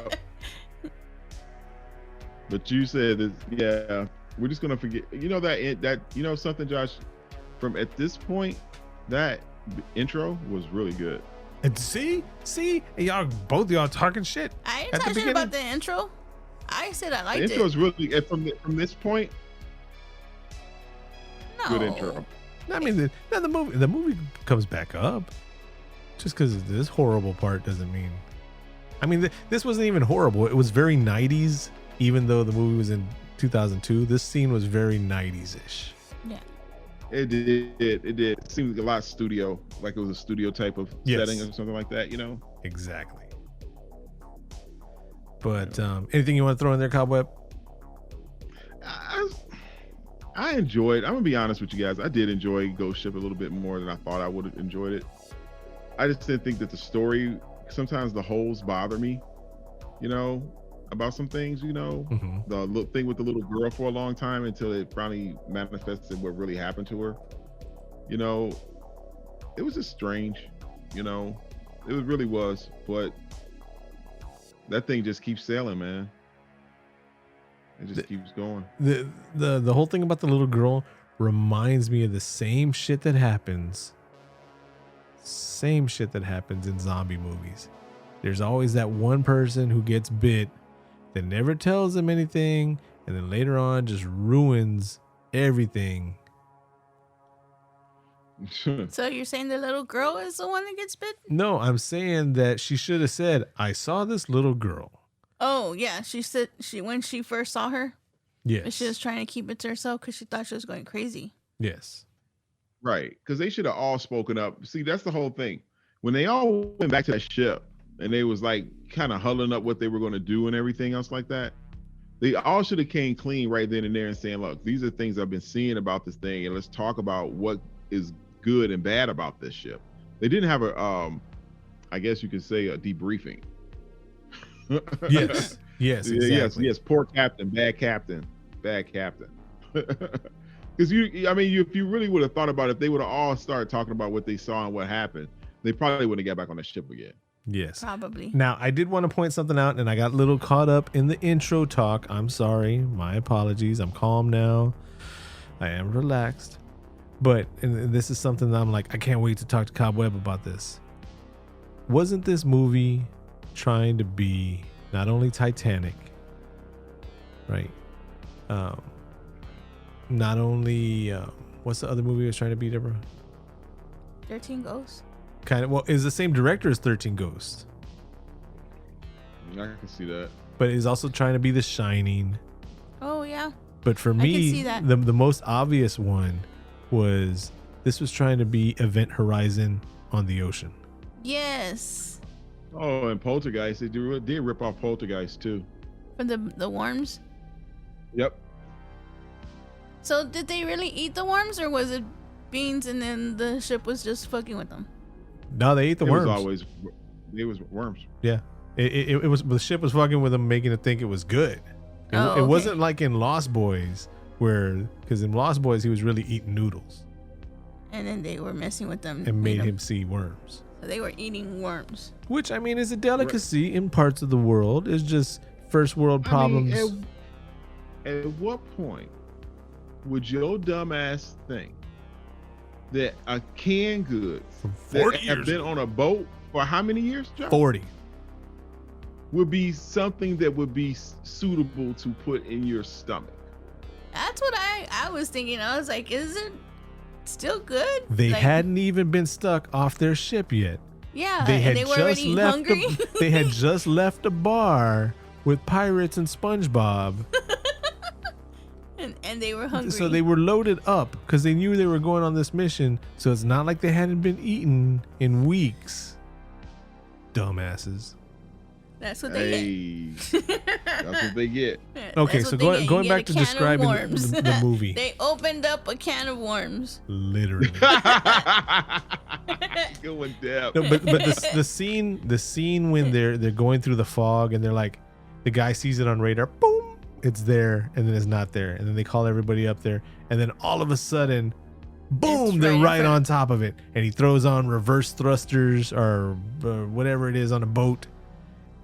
Speaker 2: But you said that, yeah, we're just gonna forget. You know that you know something, Josh. from at this point, that intro was really good.
Speaker 1: And see, both of y'all talking shit.
Speaker 3: I didn't talk shit about the intro. I said I liked it.
Speaker 2: The intro is really from this point.
Speaker 3: No.
Speaker 2: Good intro.
Speaker 1: I mean, the movie comes back up. Just because this horrible part doesn't mean. I mean, this wasn't even horrible. It was very 90s, even though the movie was in 2002. This scene was very 90s-ish.
Speaker 3: Yeah.
Speaker 2: It did. It seemed like a lot studio, like it was a studio type of setting or something like that, you know?
Speaker 1: Exactly. But anything you want to throw in there, Cobweb?
Speaker 2: I enjoyed. I'm gonna be honest with you guys. I did enjoy Ghost Ship a little bit more than I thought I would have enjoyed it. I just didn't think that the story. Sometimes the holes bother me, you know, about some things. You know, the little thing with the little girl for a long time until it finally manifested what really happened to her. You know, it was just strange. You know, it really was. But that thing just keeps sailing, man. It just keeps going.
Speaker 1: The whole thing about the little girl reminds me of the same shit that happens in zombie movies. There's always that one person who gets bit that never tells them anything, and then later on just ruins everything.
Speaker 3: So you're saying the little girl is the one that gets bit?
Speaker 1: No, I'm saying that she should have said, I saw this little girl.
Speaker 3: Oh, yeah. She said when she first saw her.
Speaker 1: Yes.
Speaker 3: She was trying to keep it to herself because she thought she was going crazy.
Speaker 1: Yes.
Speaker 2: Right. Because they should have all spoken up. See, that's the whole thing. When they all went back to that ship and they was like kind of huddling up what they were going to do and everything else like that, they all should have came clean right then and there and saying, look, these are things I've been seeing about this thing, and let's talk about what is good and bad about this ship. They didn't have I guess you could say a debriefing.
Speaker 1: Yes. Yes. Exactly.
Speaker 2: Yes. Poor captain, bad captain, bad captain. Because if you really would have thought about it, if they would have all started talking about what they saw and what happened, they probably wouldn't have got back on the ship again.
Speaker 1: Yes.
Speaker 3: Probably.
Speaker 1: Now, I did want to point something out, and I got a little caught up in the intro talk. I'm sorry. My apologies. I'm calm now. I am relaxed. But and this is something that I'm like, I can't wait to talk to Cobweb about this. Wasn't this movie trying to be not only Titanic, right? Not only what's the other movie it was trying to be, Deborah?
Speaker 3: 13 Ghosts.
Speaker 1: Kind of. Well, is the same director as 13 Ghosts.
Speaker 2: I can see that.
Speaker 1: But it's also trying to be The Shining.
Speaker 3: Oh yeah.
Speaker 1: But for me, the most obvious one was this was trying to be Event Horizon on the ocean.
Speaker 3: Yes.
Speaker 2: Oh, and Poltergeist. They did rip off Poltergeist too.
Speaker 3: For the worms?
Speaker 2: Yep.
Speaker 3: So did they really eat the worms, or was it beans and then the ship was just fucking with them?
Speaker 1: No, they ate the worms.
Speaker 2: It was worms.
Speaker 1: Yeah. It was, the ship was fucking with them, making it think it was good. It wasn't like in Lost Boys, because in Lost Boys he was really eating noodles.
Speaker 3: And then they were messing with them
Speaker 1: and made him see worms.
Speaker 3: So they were eating worms.
Speaker 1: Which, I mean, is a delicacy in parts of the world. It's just first world problems.
Speaker 2: I mean, at what point would your dumb ass think that a canned goods
Speaker 1: from 40 years
Speaker 2: have been on a boat for how many years, John?
Speaker 1: 40.
Speaker 2: Would be something that would be suitable to put in your stomach?
Speaker 3: That's what I was thinking. I was like, is it still good?
Speaker 1: They hadn't even been stuck off their ship yet.
Speaker 3: Yeah, they were already hungry.
Speaker 1: They had just left a bar with pirates and SpongeBob.
Speaker 3: and they were hungry.
Speaker 1: So they were loaded up because they knew they were going on this mission. So it's not like they hadn't been eaten in weeks. Dumbasses.
Speaker 3: That's what they
Speaker 2: get. That's what they get.
Speaker 1: Okay, so going back to describing the movie.
Speaker 3: They opened up a can of worms.
Speaker 1: Literally.
Speaker 2: Going down.
Speaker 1: No, but the scene when they're going through the fog and they're like, the guy sees it on radar, boom, it's there, and then it's not there, and then they call everybody up there, and then all of a sudden, boom, they're right on top of it, and he throws on reverse thrusters or whatever it is on a boat.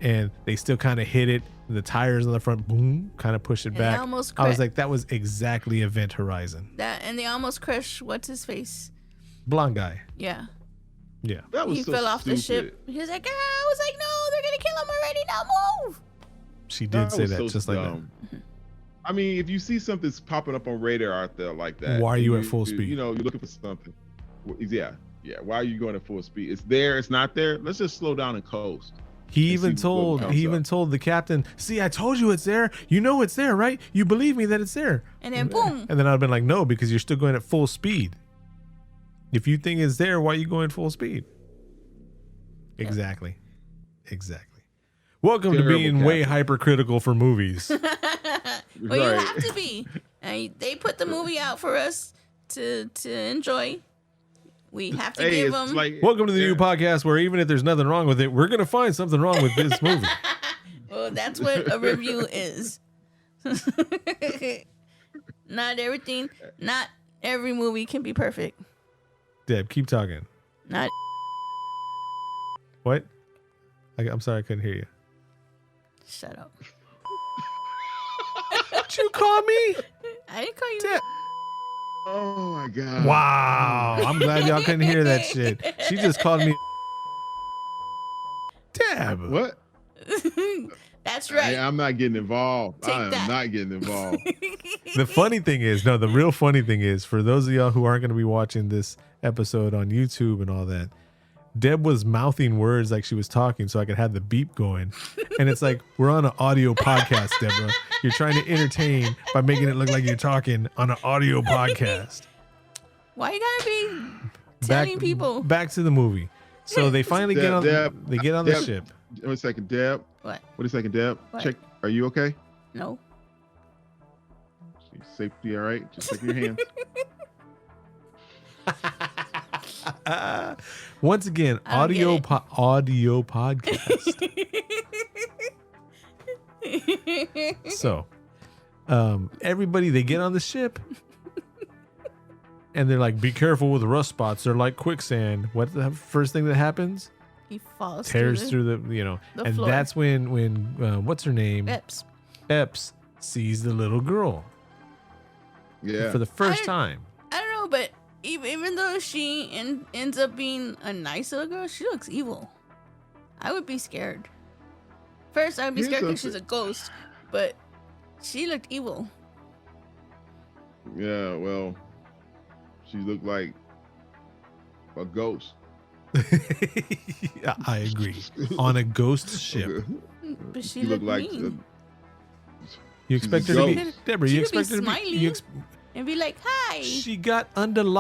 Speaker 1: and they still kind of hit it. And the tires on the front, boom, kind of push it back. I was like, that was exactly Event Horizon.
Speaker 3: And they almost crushed what's his face,
Speaker 1: blonde guy.
Speaker 3: Yeah.
Speaker 2: That was
Speaker 3: he
Speaker 2: so
Speaker 3: fell off the
Speaker 2: stupid.
Speaker 3: ship. He was like, I was like, no, they're gonna kill him already. Now move.
Speaker 1: She did say that,
Speaker 2: so
Speaker 1: just
Speaker 2: dumb.
Speaker 1: like that.
Speaker 2: I mean, if you see something's popping up on radar out there like that,
Speaker 1: why are you at full speed?
Speaker 2: You know, you're looking for something. Yeah. Why are you going at full speed? It's there. It's not there. Let's just slow down and coast.
Speaker 1: He even told the captain, see, I told you it's there. You know it's there, right? You believe me that it's there.
Speaker 3: And then boom.
Speaker 1: And then I'd been like, no, because you're still going at full speed. If you think it's there, why are you going full speed? Exactly. Welcome to being way hypercritical for movies.
Speaker 3: Well, you have to be. They put the movie out for us to enjoy. We have to give them.
Speaker 1: Welcome to the new podcast where even if there's nothing wrong with it, we're going to find something wrong with this movie.
Speaker 3: Well, that's what a review is. Not every movie can be perfect.
Speaker 1: Deb, keep talking.
Speaker 3: Not.
Speaker 1: What? I'm sorry, I couldn't hear you.
Speaker 3: Shut up.
Speaker 1: What you call me?
Speaker 3: I didn't call you.
Speaker 1: Deb.
Speaker 2: Oh my God.
Speaker 1: Wow. I'm glad y'all couldn't hear that shit. She just called me. Deb.
Speaker 2: What?
Speaker 3: That's right.
Speaker 2: I'm not getting involved. I am not getting involved.
Speaker 1: The funny thing is, the real funny thing is, for those of y'all who aren't going to be watching this episode on YouTube and all that, Deb was mouthing words like she was talking so I could have the beep going. And it's like, we're on an audio podcast, Deborah. You're trying to entertain by making it look like you're talking on an audio podcast.
Speaker 3: Why you gotta be telling people?
Speaker 1: Back to the movie. So they finally get on the ship.
Speaker 2: Wait a second, Deb.
Speaker 3: What?
Speaker 2: Wait a second, Deb.
Speaker 3: What?
Speaker 2: Check. Are you okay?
Speaker 3: No.
Speaker 2: Safety, all right? Just check your hands.
Speaker 1: Once again, audio podcast. So, everybody, they get on the ship and they're like, be careful with rust spots. They're like quicksand. What's the first thing that happens?
Speaker 3: He falls.
Speaker 1: Tears through the and
Speaker 3: floor.
Speaker 1: that's when what's her name? Epps sees the little girl.
Speaker 2: Yeah.
Speaker 1: For the first time.
Speaker 3: I don't know, but even though she ends up being a nice little girl, she looks evil. I would be scared. First, I would be scared because she's a ghost, but she looked evil.
Speaker 2: Yeah, well, she looked like a ghost.
Speaker 1: I agree. On a ghost ship.
Speaker 3: But she looked like mean.
Speaker 1: You expect her to be Deborah? You expect her to be
Speaker 3: and be like, "Hi."
Speaker 1: She got undone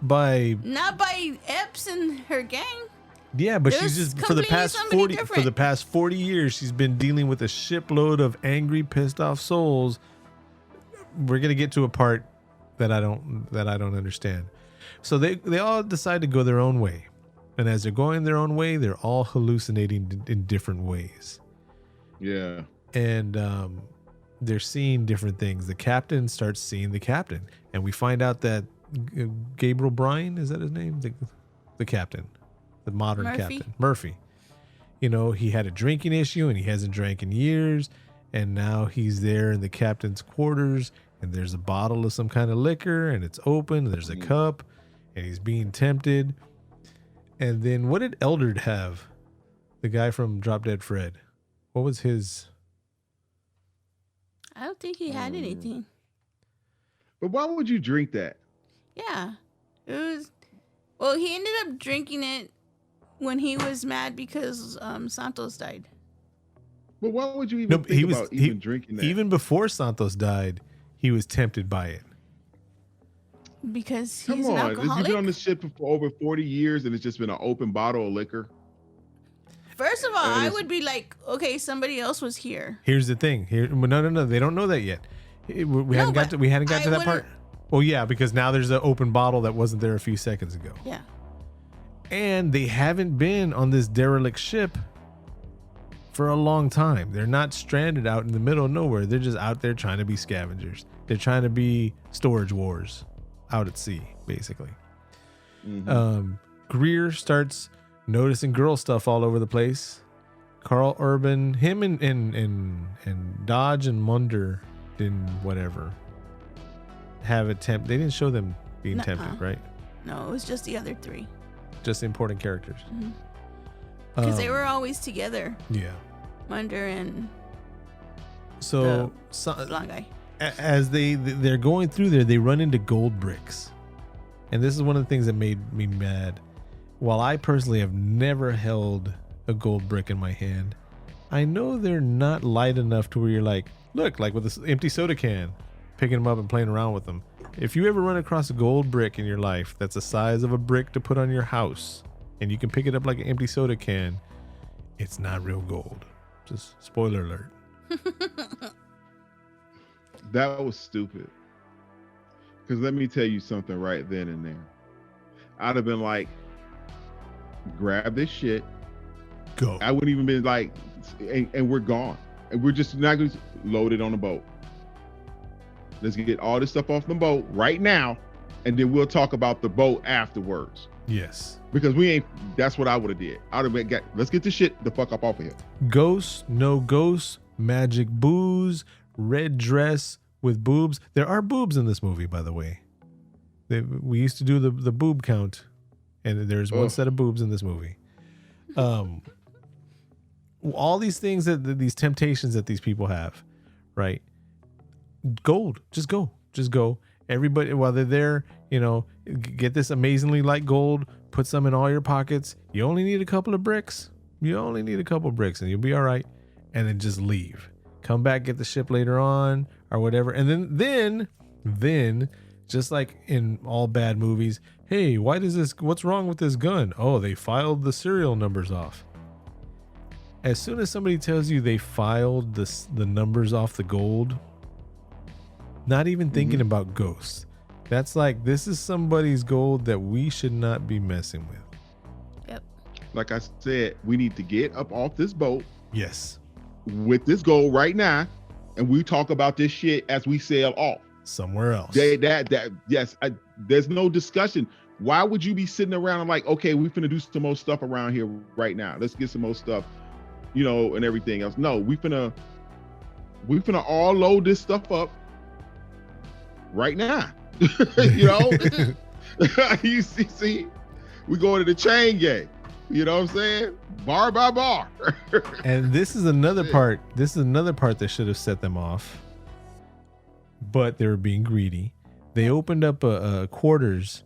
Speaker 1: by
Speaker 3: not by Epps and her gang.
Speaker 1: Yeah, but she's just for the past 40 years she's been dealing with a shipload of angry, pissed off souls. We're gonna get to a part that I don't understand. So they all decide to go their own way, and as they're going their own way, they're all hallucinating in different ways.
Speaker 2: Yeah,
Speaker 1: and they're seeing different things. The captain starts seeing the captain, and we find out that Gabriel Bryan, is that his name? The captain, the modern captain, Murphy. You know, he had a drinking issue and he hasn't drank in years, and now he's there in the captain's quarters, and there's a bottle of some kind of liquor, and it's open, and there's a cup, and he's being tempted. And then what did Eldred have? The guy from Drop Dead Fred. What was his?
Speaker 3: I don't think he had anything.
Speaker 2: But why would you drink that?
Speaker 3: Yeah. It was. Well, he ended up drinking it when he was mad because Santos died.
Speaker 2: But why would you even think about drinking that?
Speaker 1: Even before Santos died, he was tempted by it.
Speaker 3: Because he's an alcoholic?
Speaker 2: You've been on this ship for over 40 years and it's just been an open bottle of liquor?
Speaker 3: First of all, I would be like, okay, somebody else was here.
Speaker 1: Here's the thing. No, they don't know that yet. We hadn't got to that part. Well, yeah, because now there's an open bottle that wasn't there a few seconds ago.
Speaker 3: Yeah.
Speaker 1: And they haven't been on this derelict ship for a long time. They're not stranded out in the middle of nowhere. They're just out there trying to be scavengers. They're trying to be storage wars out at sea, basically. Mm-hmm. Greer starts noticing girl stuff all over the place. Carl Urban, him and Dodge and Munder didn't whatever have attempt. They didn't show them being tempted, right?
Speaker 3: No, it was just the other three.
Speaker 1: Just the important characters.
Speaker 3: Because they were always together.
Speaker 1: Yeah.
Speaker 3: Munder and
Speaker 1: the
Speaker 3: blonde guy.
Speaker 1: As they're going through there, they run into gold bricks. And this is one of the things that made me mad. While I personally have never held a gold brick in my hand, I know they're not light enough to where you're like, look, like with this empty soda can, picking them up and playing around with them. If you ever run across a gold brick in your life that's the size of a brick to put on your house, and you can pick it up like an empty soda can, it's not real gold. Just spoiler alert.
Speaker 2: That was stupid. Because let me tell you something right then and there. I'd have been like, grab this shit.
Speaker 1: Go.
Speaker 2: I wouldn't even been like, and we're gone. And we're just not going to load it on the boat. Let's get all this stuff off the boat right now. And then we'll talk about the boat afterwards.
Speaker 1: Yes.
Speaker 2: Because that's what I would have did. I'd have been, let's get this shit the fuck up off of here.
Speaker 1: Ghosts, no ghosts, magic booze, red dress with boobs. There are boobs in this movie, by the way. We used to do the boob count, and there's one set of boobs in this movie. All these things these temptations that these people have, right? Gold, just go. Everybody, while they're there, get this amazingly light gold, put some in all your pockets. You only need a couple of bricks. And you'll be all right. And then just leave. Come back, get the ship later on or whatever. And then just like in all bad movies, hey, what's wrong with this gun? Oh, they filed the serial numbers off. As soon as somebody tells you they filed the numbers off the gold, not even thinking about ghosts. That's like, this is somebody's gold that we should not be messing with.
Speaker 3: Yep.
Speaker 2: Like I said, we need to get up off this boat.
Speaker 1: Yes.
Speaker 2: With this gold right now, and we talk about this shit as we sail off.
Speaker 1: Somewhere else.
Speaker 2: There's no discussion. Why would you be sitting around and like, okay, we finna do some more stuff around here right now. Let's get some more stuff, and everything else. No, we finna all load this stuff up right now. You see, we going to the chain gang. You know what I'm saying? Bar by bar.
Speaker 1: And this is another part. This is another part that should have set them off. But they were being greedy. They opened up a quarters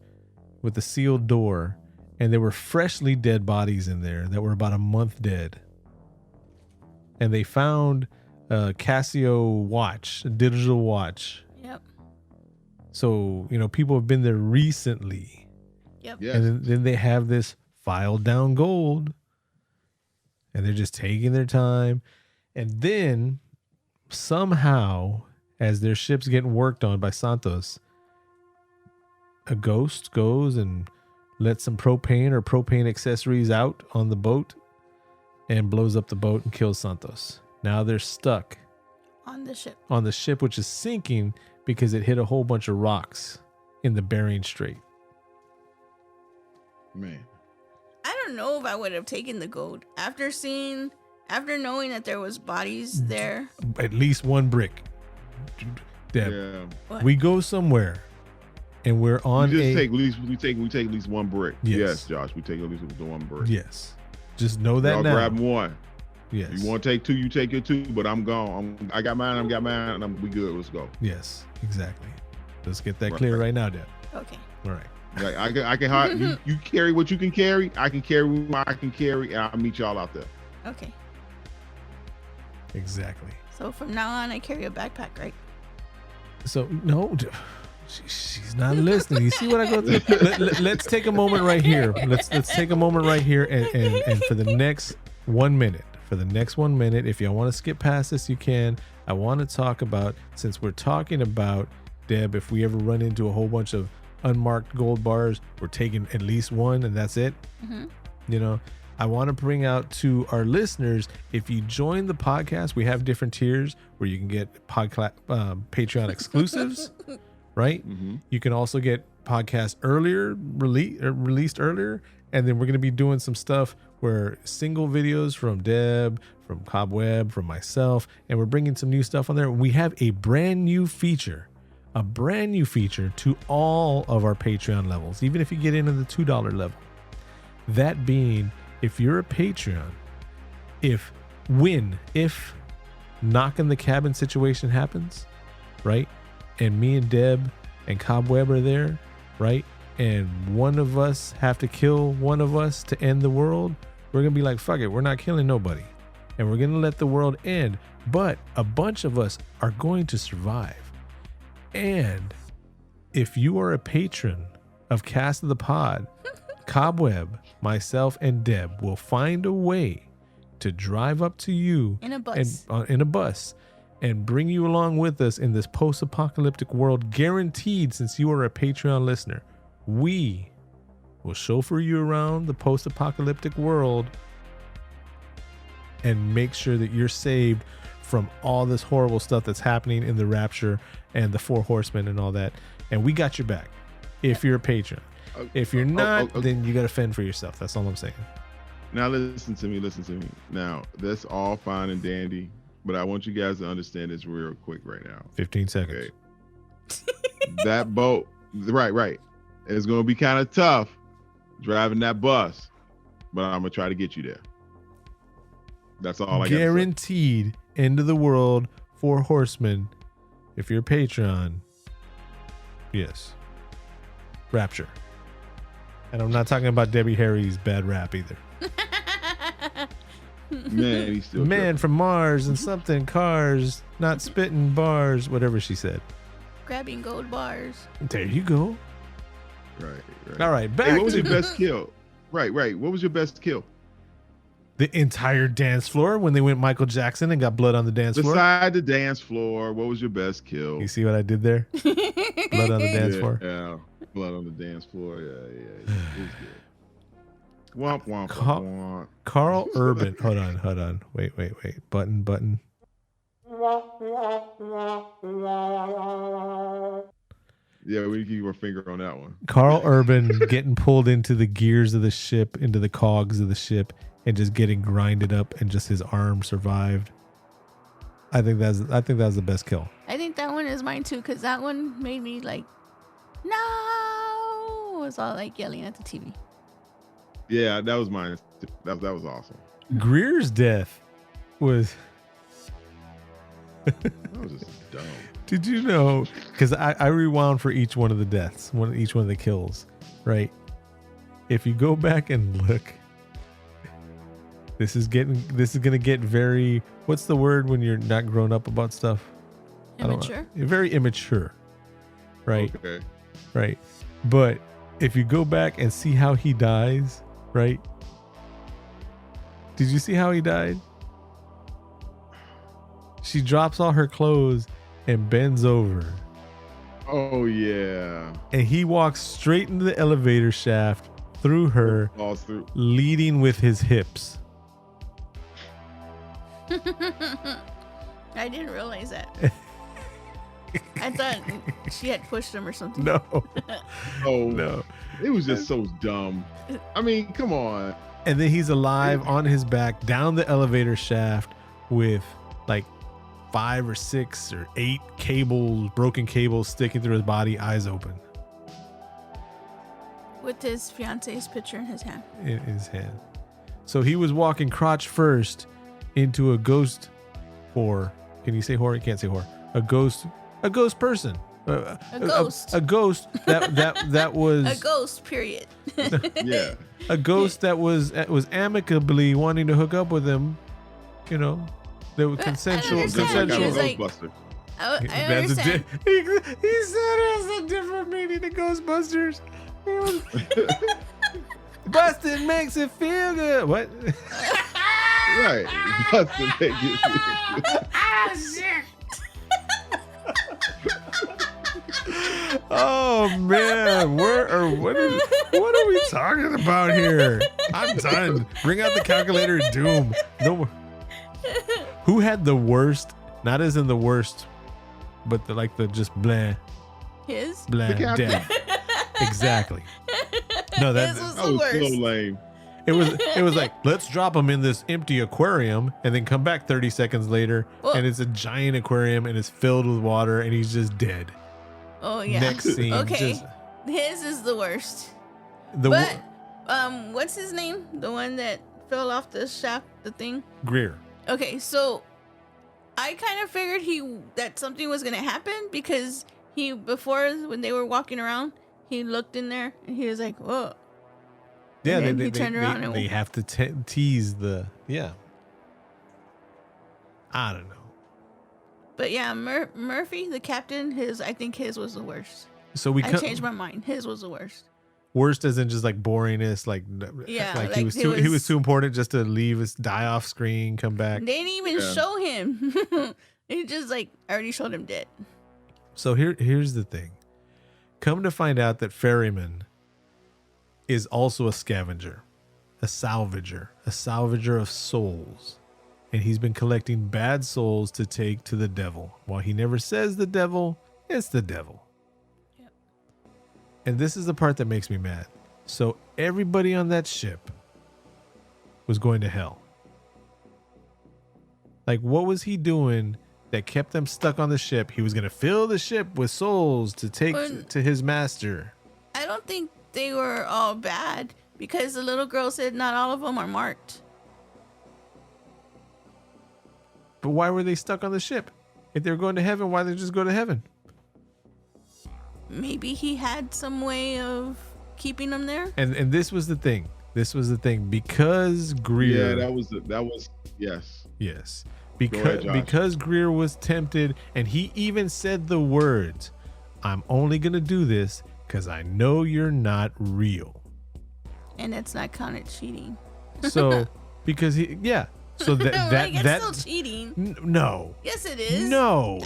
Speaker 1: with a sealed door, and there were freshly dead bodies in there that were about a month dead. And they found a Casio watch, a digital watch.
Speaker 3: Yep.
Speaker 1: So, people have been there recently.
Speaker 3: Yep.
Speaker 2: Yes.
Speaker 1: And then they have this filed down gold, and they're just taking their time. And then somehow, as their ship's getting worked on by Santos, a ghost goes and lets some propane accessories out on the boat and blows up the boat and kills Santos. Now they're stuck
Speaker 3: on the ship,
Speaker 1: which is sinking because it hit a whole bunch of rocks in the Bering Strait.
Speaker 2: Man,
Speaker 3: I don't know if I would have taken the gold after knowing that there was bodies there.
Speaker 1: At least one brick. Deb,
Speaker 3: What?
Speaker 1: we go somewhere and we're on
Speaker 2: we take at least one brick. Yes, Josh, we take at least one brick.
Speaker 1: Yes. Just know that
Speaker 2: Y'all
Speaker 1: now.
Speaker 2: grab one.
Speaker 1: Yes.
Speaker 2: You want to take two, you take your two, but I'm gone. I got mine, and we good. Let's go.
Speaker 1: Yes, exactly. Let's get that clear right now, Deb.
Speaker 3: Okay.
Speaker 1: All right.
Speaker 2: Like I can you carry what you can carry. I can carry what I can carry, and I'll meet y'all out there.
Speaker 3: Okay.
Speaker 1: Exactly.
Speaker 3: So from now on, I carry a backpack, right?
Speaker 1: So no, she's not listening. You see what I go through? Let's take a moment right here. Let's take a moment right here, and for the next 1 minute. For the next 1 minute, if y'all want to skip past this, you can. I want to talk about, since we're talking about, Deb, if we ever run into a whole bunch of unmarked gold bars, we're taking at least one, and that's it.
Speaker 3: Mm-hmm.
Speaker 1: I want to bring out to our listeners, if you join the podcast, we have different tiers where you can get Patreon exclusives, right?
Speaker 2: Mm-hmm.
Speaker 1: You can also get podcasts released earlier. And then we're going to be doing some stuff where single videos from Deb, from Cobweb, from myself, and we're bringing some new stuff on there. We have a brand new feature to all of our Patreon levels, even if you get into the $2 level. That being, if you're a Patreon, if Knock in the Cabin situation happens, right? And me and Deb and Cobweb are there, right? And one of us have to kill one of us to end the world, we're going to be like, fuck it, we're not killing nobody. And we're going to let the world end. But a bunch of us are going to survive. And if you are a patron of Cast of the Pod, Cobweb, myself, and Deb will find a way to drive up to you
Speaker 3: in a bus,
Speaker 1: in a bus, and bring you along with us in this post-apocalyptic world, guaranteed, since you are a Patreon listener. We will chauffeur you around the post-apocalyptic world and make sure that you're saved from all this horrible stuff that's happening in the Rapture and the Four Horsemen and all that. And we got your back if you're a patron. If you're not, then you got to fend for yourself. That's all I'm saying.
Speaker 2: Now listen to me. Now, that's all fine and dandy, but I want you guys to understand this real quick right now.
Speaker 1: 15 seconds.
Speaker 2: Okay. That boat, right. It's going to be kind of tough driving that bus, but I'm going to try to get you there. That's all I got.
Speaker 1: Guaranteed end of the world, Four Horsemen. If you're a Patreon, yes. Rapture. And I'm not talking about Debbie Harry's bad rap either.
Speaker 2: Man, he's still
Speaker 1: Man from Mars and something, cars, not spitting bars, whatever she said.
Speaker 3: Grabbing gold bars.
Speaker 1: There you go.
Speaker 2: Right.
Speaker 1: All right, back
Speaker 2: Hey, what was your best kill? Right. What was your best kill?
Speaker 1: The entire dance floor when they went Michael Jackson and got blood on the dance floor.
Speaker 2: Beside the dance floor, what was your best kill?
Speaker 1: You see what I did there? Blood on the dance floor.
Speaker 2: Yeah, blood on the dance floor. Yeah. It was good. Womp womp womp.
Speaker 1: Carl Urban. Hold on. Wait. Button.
Speaker 2: Yeah, we can keep our finger on that one.
Speaker 1: Carl Urban getting pulled into the gears of the ship, into the cogs of the ship, and just getting grinded up, and just his arm survived. I think that's the best kill.
Speaker 3: I think that one is mine too, because that one made me like, no. I was all like yelling at the TV.
Speaker 2: Yeah, that was mine. That was awesome.
Speaker 1: Greer's death was.
Speaker 2: That was just dumb.
Speaker 1: Did you know? Because I rewound for each one of the deaths, each one of the kills, right? If you go back and look, this is gonna get very. What's the word when you're not grown up about stuff?
Speaker 3: Immature.
Speaker 1: Very immature, right?
Speaker 2: Okay.
Speaker 1: Right. But if you go back and see how he dies, right? Did you see how he died? She drops all her clothes and bends over.
Speaker 2: Oh yeah.
Speaker 1: And he walks straight into the elevator shaft through her,
Speaker 2: falls through,
Speaker 1: leading with his hips.
Speaker 3: I didn't realize that. I thought she had pushed him or something.
Speaker 1: No.
Speaker 2: Oh
Speaker 1: no.
Speaker 2: It was just so dumb. I mean, come on.
Speaker 1: And then he's alive on his back down the elevator shaft with like 5 or 6 or 8 broken cables sticking through his body, eyes open.
Speaker 3: With his fiance's picture in his hand.
Speaker 1: In his hand. So he was walking crotch first into a ghost whore. Can you say whore? You can't say whore. A ghost person.
Speaker 3: A ghost.
Speaker 1: A ghost that was
Speaker 3: a ghost. Period.
Speaker 2: Yeah.
Speaker 1: A ghost that was amicably wanting to hook up with him. You know, there was consensual.
Speaker 3: Like, I understand.
Speaker 1: He said it's a different meaning to Ghostbusters. Busted makes it feel good. What?
Speaker 2: Right. Busted makes it feel good.
Speaker 3: Ah, shit.
Speaker 1: Oh man, what are we talking about here? I'm done. Bring out the calculator of doom. No. Who had the worst? Not as in the worst, but the just blah.
Speaker 3: His?
Speaker 1: Blah,
Speaker 2: captain.
Speaker 1: death. Exactly. No,
Speaker 3: His was
Speaker 2: That
Speaker 3: the
Speaker 2: was
Speaker 3: worst.
Speaker 2: so lame.
Speaker 1: it was like, let's drop him in this empty aquarium and then come back 30 seconds later
Speaker 3: Well-
Speaker 1: and it's a giant aquarium and it's filled with water and he's just dead.
Speaker 3: Oh yeah.
Speaker 1: Next scene.
Speaker 3: Okay.
Speaker 1: Just,
Speaker 3: His is the worst.
Speaker 1: the
Speaker 3: But what's his name? The one that fell off the shaft, the thing?
Speaker 1: Greer.
Speaker 3: Okay, so I kind of figured that something was gonna happen because before when they were walking around, he looked in there and he was like, "Whoa."
Speaker 1: Yeah,
Speaker 3: And then he turned around and
Speaker 1: they have to tease the I don't know.
Speaker 3: But yeah, Murphy, the captain, I think his was the worst.
Speaker 1: So I
Speaker 3: changed my mind. His was the worst.
Speaker 1: Worst as in just like boringness, like he was too important just to die off screen, come back.
Speaker 3: They didn't even show him. They just like already showed him dead.
Speaker 1: So here's the thing. Come to find out that Ferryman is also a scavenger, a salvager of souls. And he's been collecting bad souls to take to the devil. While he never says the devil, it's the devil.
Speaker 3: Yep.
Speaker 1: And this is the part that makes me mad. So everybody on that ship was going to hell. Like, what was he doing that kept them stuck on the ship? He was going to fill the ship with souls to take to his master.
Speaker 3: I don't think they were all bad because the little girl said not all of them are marked.
Speaker 1: But why were they stuck on the ship? If they were going to heaven, why didn't they just go to heaven?
Speaker 3: Maybe he had some way of keeping them there.
Speaker 1: And this was the thing. Because Greer.
Speaker 2: Yeah, that was yes.
Speaker 1: Yes.
Speaker 2: Ahead,
Speaker 1: Because Greer was tempted, and he even said the words, "I'm only gonna do this because I know you're not real."
Speaker 3: And that's not counted cheating.
Speaker 1: So because so
Speaker 3: that's still cheating.
Speaker 1: No.
Speaker 3: Yes, it is.
Speaker 1: No.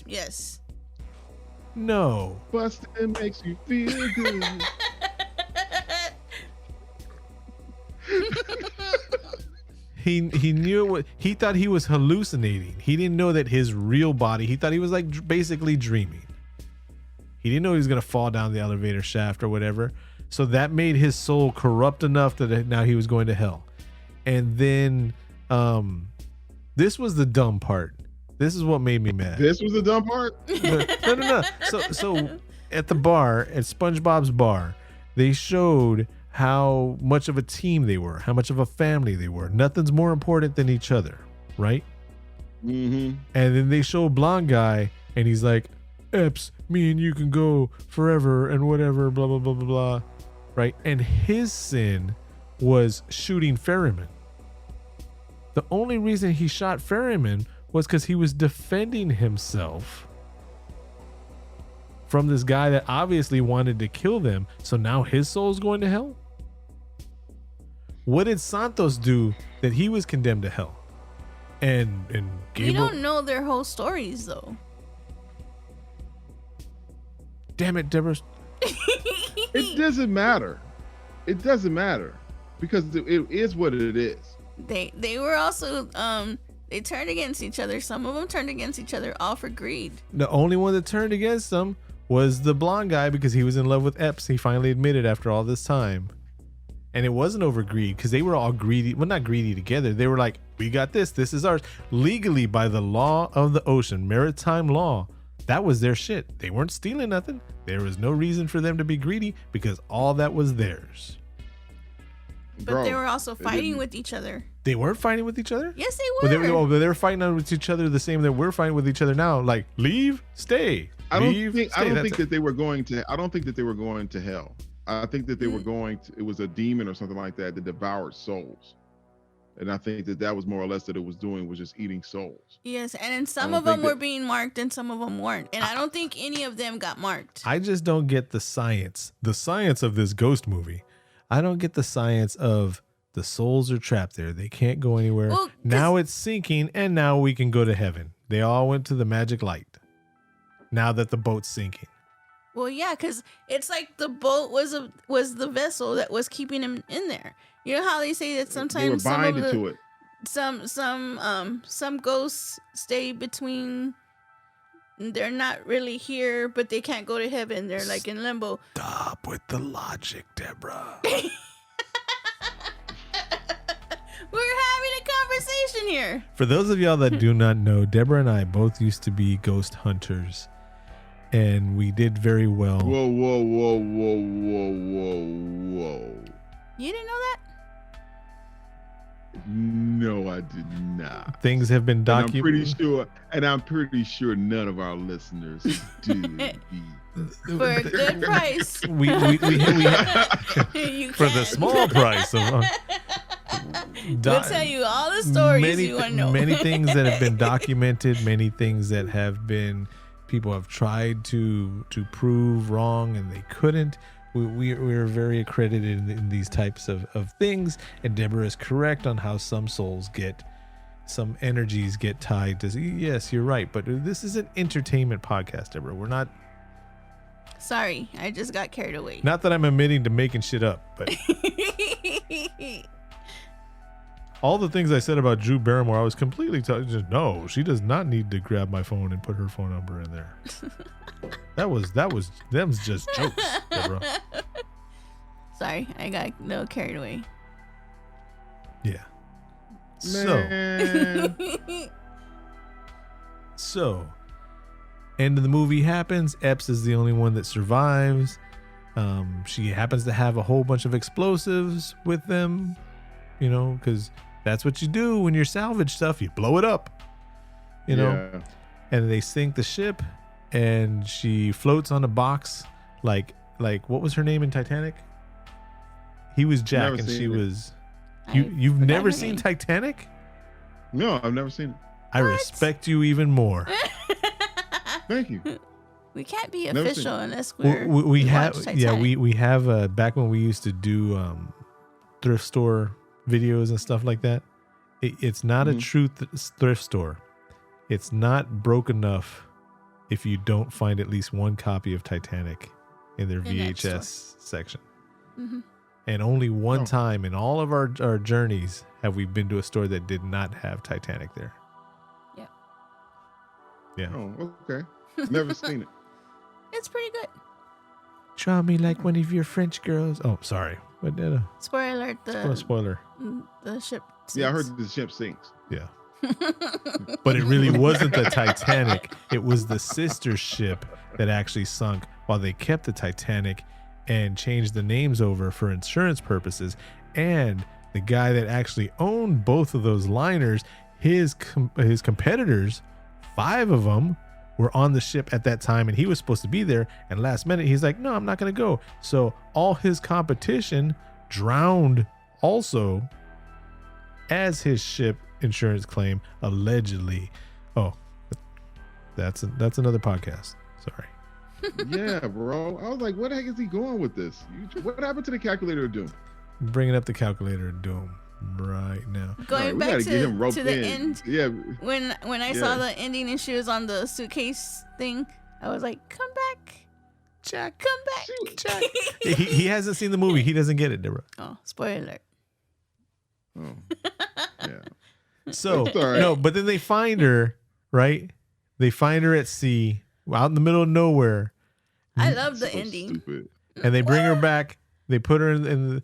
Speaker 3: Yes.
Speaker 1: No.
Speaker 2: Busting makes you feel good.
Speaker 1: He knew what he thought he was hallucinating. He didn't know that his real body. He thought he was like basically dreaming. He didn't know he was gonna fall down the elevator shaft or whatever. So that made his soul corrupt enough that now he was going to hell. And then this was the dumb part. This is what made me mad.
Speaker 2: This was the dumb part?
Speaker 1: No. So at the bar, at SpongeBob's bar, they showed how much of a team they were, how much of a family they were. Nothing's more important than each other, right?
Speaker 2: Mm-hmm.
Speaker 1: And then they show a blonde guy, and he's like, "Epps, me and you can go forever and whatever, blah, blah, blah, blah, blah." Right? And his sin was shooting Ferryman. The only reason he shot Ferryman was because he was defending himself from this guy that obviously wanted to kill them. So now his soul's going to hell? What did Santos do that he was condemned to hell? And
Speaker 3: We don't know their whole stories though.
Speaker 1: Damn it, Deborah.
Speaker 2: It doesn't matter. It doesn't matter because it is what it is.
Speaker 3: They were also they turned against each other. Some of them turned against each other, all for greed.
Speaker 1: The only one that turned against them was the blonde guy because he was in love with Epps. He finally admitted after all this time. And it wasn't over greed because they were all greedy. Well, not greedy together. They were like, we got this. This is ours. Legally, by the law of the ocean, maritime law, that was their shit. They weren't stealing nothing. There was no reason for them to be greedy because all that was theirs.
Speaker 3: But they were also fighting with each other.
Speaker 1: They weren't fighting with each other?
Speaker 3: Yes, they were.
Speaker 1: But they were fighting with each other the same that we're fighting with each other now. Like, leave, stay.
Speaker 2: I don't think that they were going to hell. I think that they were going to, it was a demon or something like that devoured souls. And I think that was more or less that it was doing was just eating souls.
Speaker 3: Yes, and then some of them were being marked and some of them weren't. And I don't think any of them got marked.
Speaker 1: I just don't get the science of this ghost movie. I don't get the science of the souls are trapped there. They can't go anywhere. Well, now it's sinking and now we can go to heaven. They all went to the magic light now that the boat's sinking.
Speaker 3: Well, yeah, because it's like the boat was the vessel that was keeping him in there. You know how they say that sometimes
Speaker 2: they were binded to it.
Speaker 3: Some ghosts stay between they're not really here, but they can't go to heaven. They're like in limbo.
Speaker 1: Stop with the logic, Deborah.
Speaker 3: We're having a conversation here.
Speaker 1: For those of y'all that do not know, Deborah and I both used to be ghost hunters, and we did very well.
Speaker 2: Whoa, whoa, whoa, whoa, whoa, whoa, whoa.
Speaker 3: You didn't know that?
Speaker 2: No, I did not.
Speaker 1: Things have been documented.
Speaker 2: And I'm pretty sure none of our listeners do.
Speaker 3: For a good price.
Speaker 1: We
Speaker 3: You
Speaker 1: for
Speaker 3: can.
Speaker 1: the small price of.
Speaker 3: We'll tell you all the stories you want to know.
Speaker 1: Many things that have been documented, many things that have been people have tried to prove wrong and they couldn't. We're very accredited in these types of things, and Deborah is correct on how some energies get tied to. Yes, you're right, but this is an entertainment podcast, Deborah. We're not.
Speaker 3: Sorry, I just got carried away.
Speaker 1: Not that I'm admitting to making shit up, but. All the things I said about Drew Barrymore, I was completely no, she does not need to grab my phone and put her phone number in there. Them's just jokes, Deborah.
Speaker 3: Sorry, I got a little carried away.
Speaker 1: Yeah. So, end of the movie happens. Epps is the only one that survives. She happens to have a whole bunch of explosives with them, because that's what you do when you're salvage stuff. You blow it up, and they sink the ship, and she floats on a box like what was her name in Titanic? He was Jack and she was. You've never seen Titanic?
Speaker 2: No, I've never seen it.
Speaker 1: I respect you even more.
Speaker 2: Thank you.
Speaker 3: We can't be official unless we
Speaker 1: have we have back when we used to do thrift store videos and stuff like that. It's not a true thrift store. It's not broke enough if you don't find at least one copy of Titanic in their VHS section. Mm-hmm. And only one time in all of our journeys have we been to a store that did not have Titanic there.
Speaker 3: Yeah.
Speaker 1: Yeah.
Speaker 2: Oh, okay. Never seen it.
Speaker 3: It's pretty good.
Speaker 1: Draw me like one of your French girls. Oh, sorry. What did
Speaker 3: Spoiler alert.
Speaker 1: Spoiler.
Speaker 3: The ship sinks.
Speaker 2: Yeah, I heard the ship sinks.
Speaker 1: Yeah. But it really wasn't the Titanic. It was the sister ship that actually sunk while they kept the Titanic and changed the names over for insurance purposes. And the guy that actually owned both of those liners, his competitors, 5 of them, were on the ship at that time, and he was supposed to be there. And last minute, he's like, no, I'm not going to go. So all his competition drowned also as his ship insurance claim, allegedly. Oh, that's another podcast. Sorry.
Speaker 2: Yeah, bro. I was like, what the heck is he going with this? What happened to the calculator of doom?
Speaker 1: I'm bringing up the calculator of doom right now.
Speaker 3: Going back to the end.
Speaker 2: Yeah.
Speaker 3: When I saw the ending and she was on the suitcase thing, I was like, come back, Jack. Come back, Jack.
Speaker 1: he hasn't seen the movie. He doesn't get it, Deborah.
Speaker 3: Oh, spoiler alert.
Speaker 2: Oh. Yeah.
Speaker 1: So, no, but then they find her, right? They find her at sea, out in the middle of nowhere.
Speaker 3: I love the ending.
Speaker 2: Stupid.
Speaker 1: And they bring her back. They put her in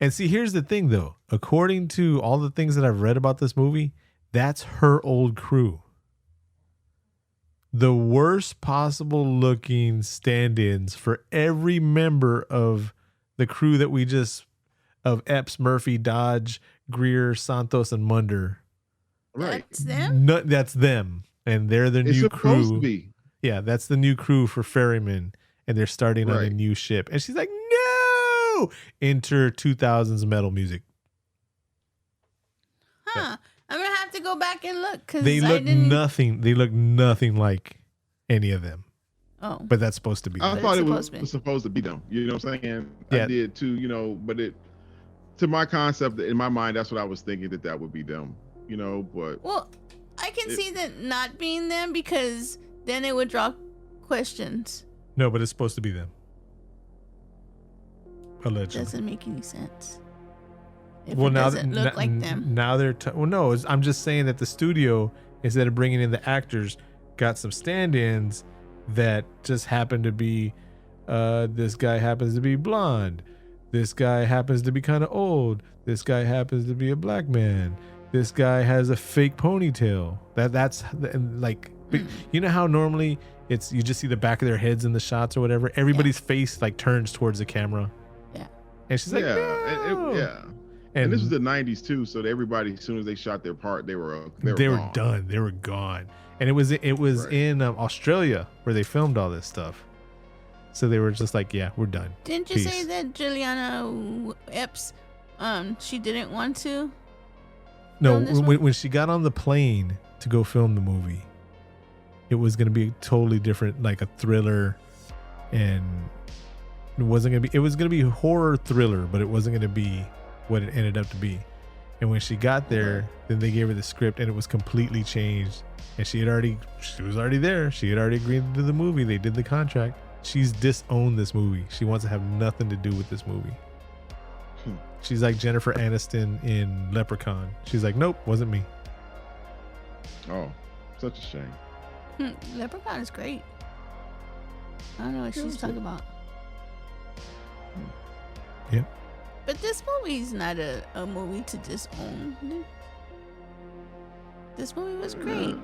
Speaker 1: and see, here's the thing, though. According to all the things that I've read about this movie, that's her old crew. The worst possible looking stand-ins for every member of the crew that we just, of Epps, Murphy, Dodge, Greer, Santos, and Munder.
Speaker 2: Right.
Speaker 3: That's them?
Speaker 1: No, that's them. And they're the new crew.
Speaker 2: It's supposed to be.
Speaker 1: Yeah, that's the new crew for Ferryman. And they're starting on a new ship. And she's like, no! Enter 2000s metal music.
Speaker 3: Huh. Yeah. I'm going to have to go back and look. Cause
Speaker 1: they look nothing like any of them.
Speaker 3: Oh.
Speaker 1: But that's supposed to be them.
Speaker 2: I thought it was supposed to be them. You know what I'm saying?
Speaker 1: Yeah.
Speaker 2: I did too, but to my concept, in my mind, that's what I was thinking that would be them, but.
Speaker 3: Well, I can see that not being them because then it would draw questions.
Speaker 1: No, but it's supposed to be them. Allegedly.
Speaker 3: Doesn't make any sense. If
Speaker 1: well,
Speaker 3: it
Speaker 1: now
Speaker 3: doesn't look like them.
Speaker 1: Now they're I'm just saying that the studio, instead of bringing in the actors, got some stand-ins that just happen to be, this guy happens to be blonde. This guy happens to be kind of old. This guy happens to be a black man. This guy has a fake ponytail. That's like, you know how normally it's you just see the back of their heads in the shots or whatever. Everybody's face like turns towards the camera.
Speaker 3: Yeah.
Speaker 1: And she's like, no.
Speaker 2: yeah. And this was the 90s too, so everybody, as soon as they shot their part, they were
Speaker 1: done. They were gone. And it was right. in Australia where they filmed all this stuff. So they were just like, yeah, we're done.
Speaker 3: Didn't you say that Juliana Epps, she didn't want to?
Speaker 1: No, when she got on the plane to go film the movie, it was going to be totally different, like a thriller, and it was going to be a horror thriller, but it wasn't going to be what it ended up to be. And when she got there, then they gave her the script and it was completely changed. And she was already there. She had already agreed to the movie. They did the contract. She's disowned this movie. She wants to have nothing to do with this movie. She's like Jennifer Aniston in Leprechaun. She's like, nope, wasn't me.
Speaker 2: Oh, such a shame.
Speaker 3: Leprechaun is great. I don't know what she's talking about.
Speaker 1: Yeah.
Speaker 3: But this movie's not a movie to disown. This movie was great.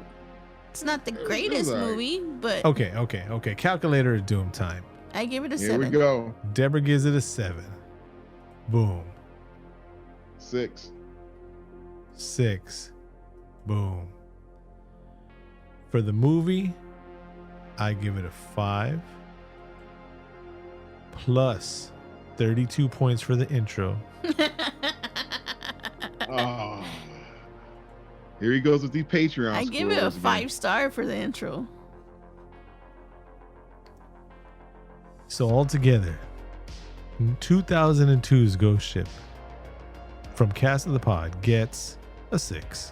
Speaker 3: It's not the greatest movie, but...
Speaker 1: Okay. Calculator of Doom time.
Speaker 3: I give it a 7.
Speaker 2: Here we go.
Speaker 1: Deborah gives it a 7. Boom.
Speaker 2: 6.
Speaker 1: Boom. For the movie, I give it a 5. Plus 32 points for the intro.
Speaker 2: Oh. Here he goes with the Patreon.
Speaker 3: I give it a 5-star for the intro.
Speaker 1: So altogether, 2002's Ghost Ship from Cast of the Pod gets a 6.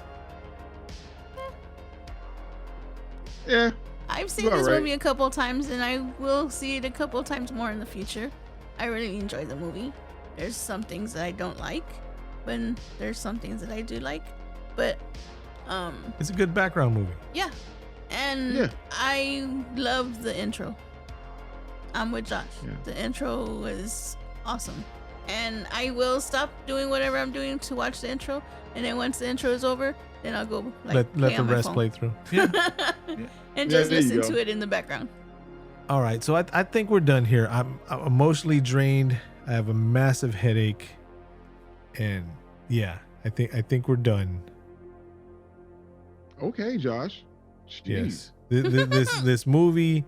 Speaker 2: Yeah.
Speaker 3: I've seen this movie a couple times, and I will see it a couple times more in the future. I really enjoy the movie. There's some things that I don't like, but there's some things that I do like. But
Speaker 1: it's a good background movie.
Speaker 3: Yeah. And I love the intro. I'm with Josh. Yeah. The intro was awesome. And I will stop doing whatever I'm doing to watch the intro. And then once the intro is over, then I'll go
Speaker 1: let the rest play through. Yeah.
Speaker 3: And just listen to it in the background.
Speaker 1: All right. So I think we're done here. I'm emotionally drained. I have a massive headache. And yeah, I think we're done.
Speaker 2: Okay, Josh. Jeez.
Speaker 1: Yes. This movie,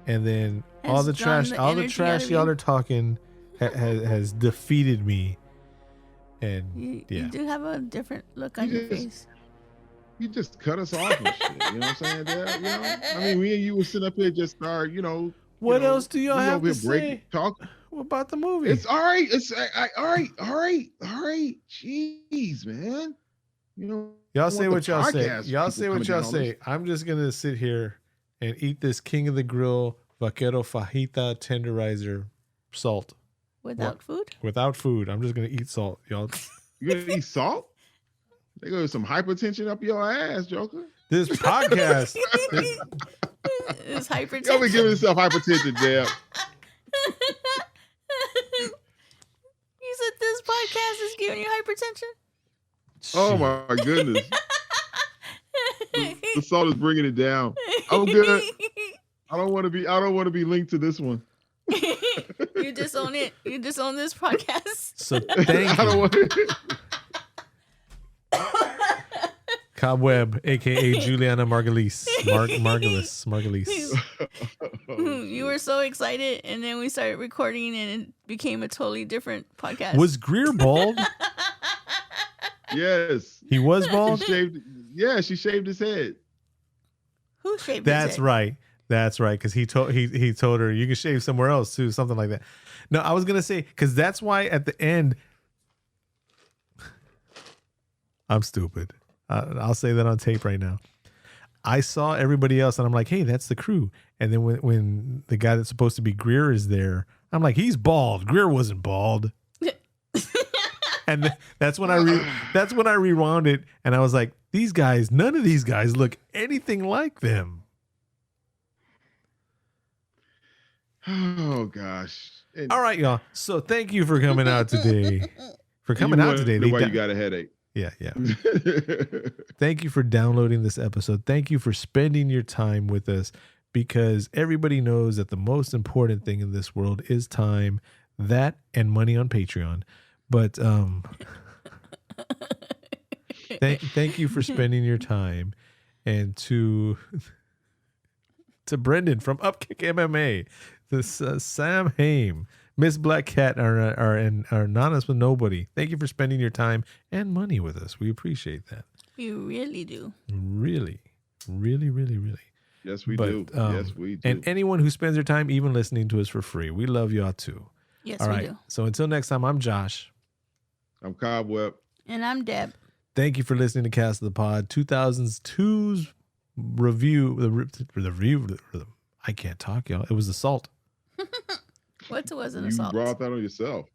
Speaker 1: and then all the trash y'all are talking has defeated me. And
Speaker 3: you do have a different look on your face.
Speaker 2: You just cut us off and shit. You know what I'm saying, Dad? You know? I mean, me and you would sit up here just start,
Speaker 1: What else do y'all have to say?
Speaker 2: Talk.
Speaker 1: What about the movie?
Speaker 2: It's all right. It's all right. Jeez, man.
Speaker 1: Y'all say what y'all say. Y'all say what y'all say. I'm just gonna sit here and eat this King of the Grill Vaquero Fajita tenderizer salt.
Speaker 3: Without food?
Speaker 1: Without food. I'm just gonna eat salt, y'all.
Speaker 2: You gonna eat salt? They go some hypertension up your ass, Joker.
Speaker 1: This podcast
Speaker 3: is hypertension.
Speaker 2: Y'all be giving yourself hypertension, damn.
Speaker 3: You said this podcast is giving you hypertension?
Speaker 2: Oh my goodness. The salt is bringing it down. I'm good. I don't want to be linked to this one.
Speaker 3: You disown it. You disown this podcast.
Speaker 1: So thank you.
Speaker 2: I don't want to.
Speaker 1: Cobweb, aka Juliana Margulies. Margulies.
Speaker 3: You were so excited, and then we started recording, and it became a totally different podcast.
Speaker 1: Was Greer bald?
Speaker 2: Yes.
Speaker 1: He was bald?
Speaker 2: She shaved his head.
Speaker 3: Who shaved his head?
Speaker 1: That's right. Because he told her you can shave somewhere else too, something like that. No, I was gonna say, because that's why at the end, I'm stupid. I'll say that on tape right now. I saw everybody else and I'm like, hey, that's the crew. And then when the guy that's supposed to be Greer is there, I'm like, he's bald. Greer wasn't bald. And that's when I rewound it, and I was like, none of these guys look anything like them.
Speaker 2: Oh gosh. And
Speaker 1: All right, y'all. So thank you for coming out today. For
Speaker 2: you
Speaker 1: coming out
Speaker 2: wonder
Speaker 1: today.
Speaker 2: why you got a headache.
Speaker 1: Yeah. Thank you for downloading this episode. Thank you for spending your time with us, because everybody knows that the most important thing in this world is time, that and money on Patreon. But thank you for spending your time, and to Brendan from Upkick MMA, this Sam Haim, Miss Black Cat, our Anonymous with Nobody. Thank you for spending your time and money with us. We appreciate that.
Speaker 3: You really do.
Speaker 1: Really, really, really, really.
Speaker 2: Yes, we do. Yes, we do.
Speaker 1: And anyone who spends their time even listening to us for free, we love y'all too.
Speaker 3: Yes,
Speaker 1: All
Speaker 3: we
Speaker 1: right.
Speaker 3: do.
Speaker 1: So until next time, I'm Josh.
Speaker 2: I'm Cobweb.
Speaker 3: And I'm Deb.
Speaker 1: Thank you for listening to Cast of the Pod 2002's review. The review. I can't talk, y'all. It was assault.
Speaker 3: What was an
Speaker 2: You
Speaker 3: assault?
Speaker 2: brought that on yourself.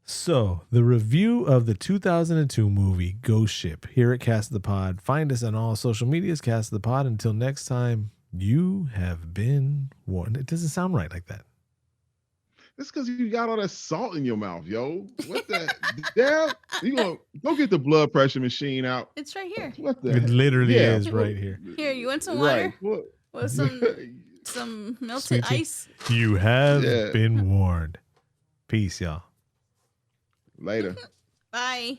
Speaker 1: So, the review of the 2002 movie Ghost Ship here at Cast of the Pod. Find us on all social medias, Cast of the Pod. Until next time, you have been warned. It doesn't sound right like that.
Speaker 2: That's because you got all that salt in your mouth, yo. What the hell? You gonna go get the blood pressure machine out?
Speaker 3: It's right here.
Speaker 2: What the?
Speaker 1: It literally
Speaker 2: Yeah.
Speaker 1: is right here.
Speaker 3: Here, you want some water?
Speaker 2: Right.
Speaker 3: With some melted
Speaker 1: Sweet
Speaker 3: ice?
Speaker 1: You have
Speaker 2: Yeah.
Speaker 1: been warned. Peace, y'all.
Speaker 2: Later.
Speaker 3: Bye.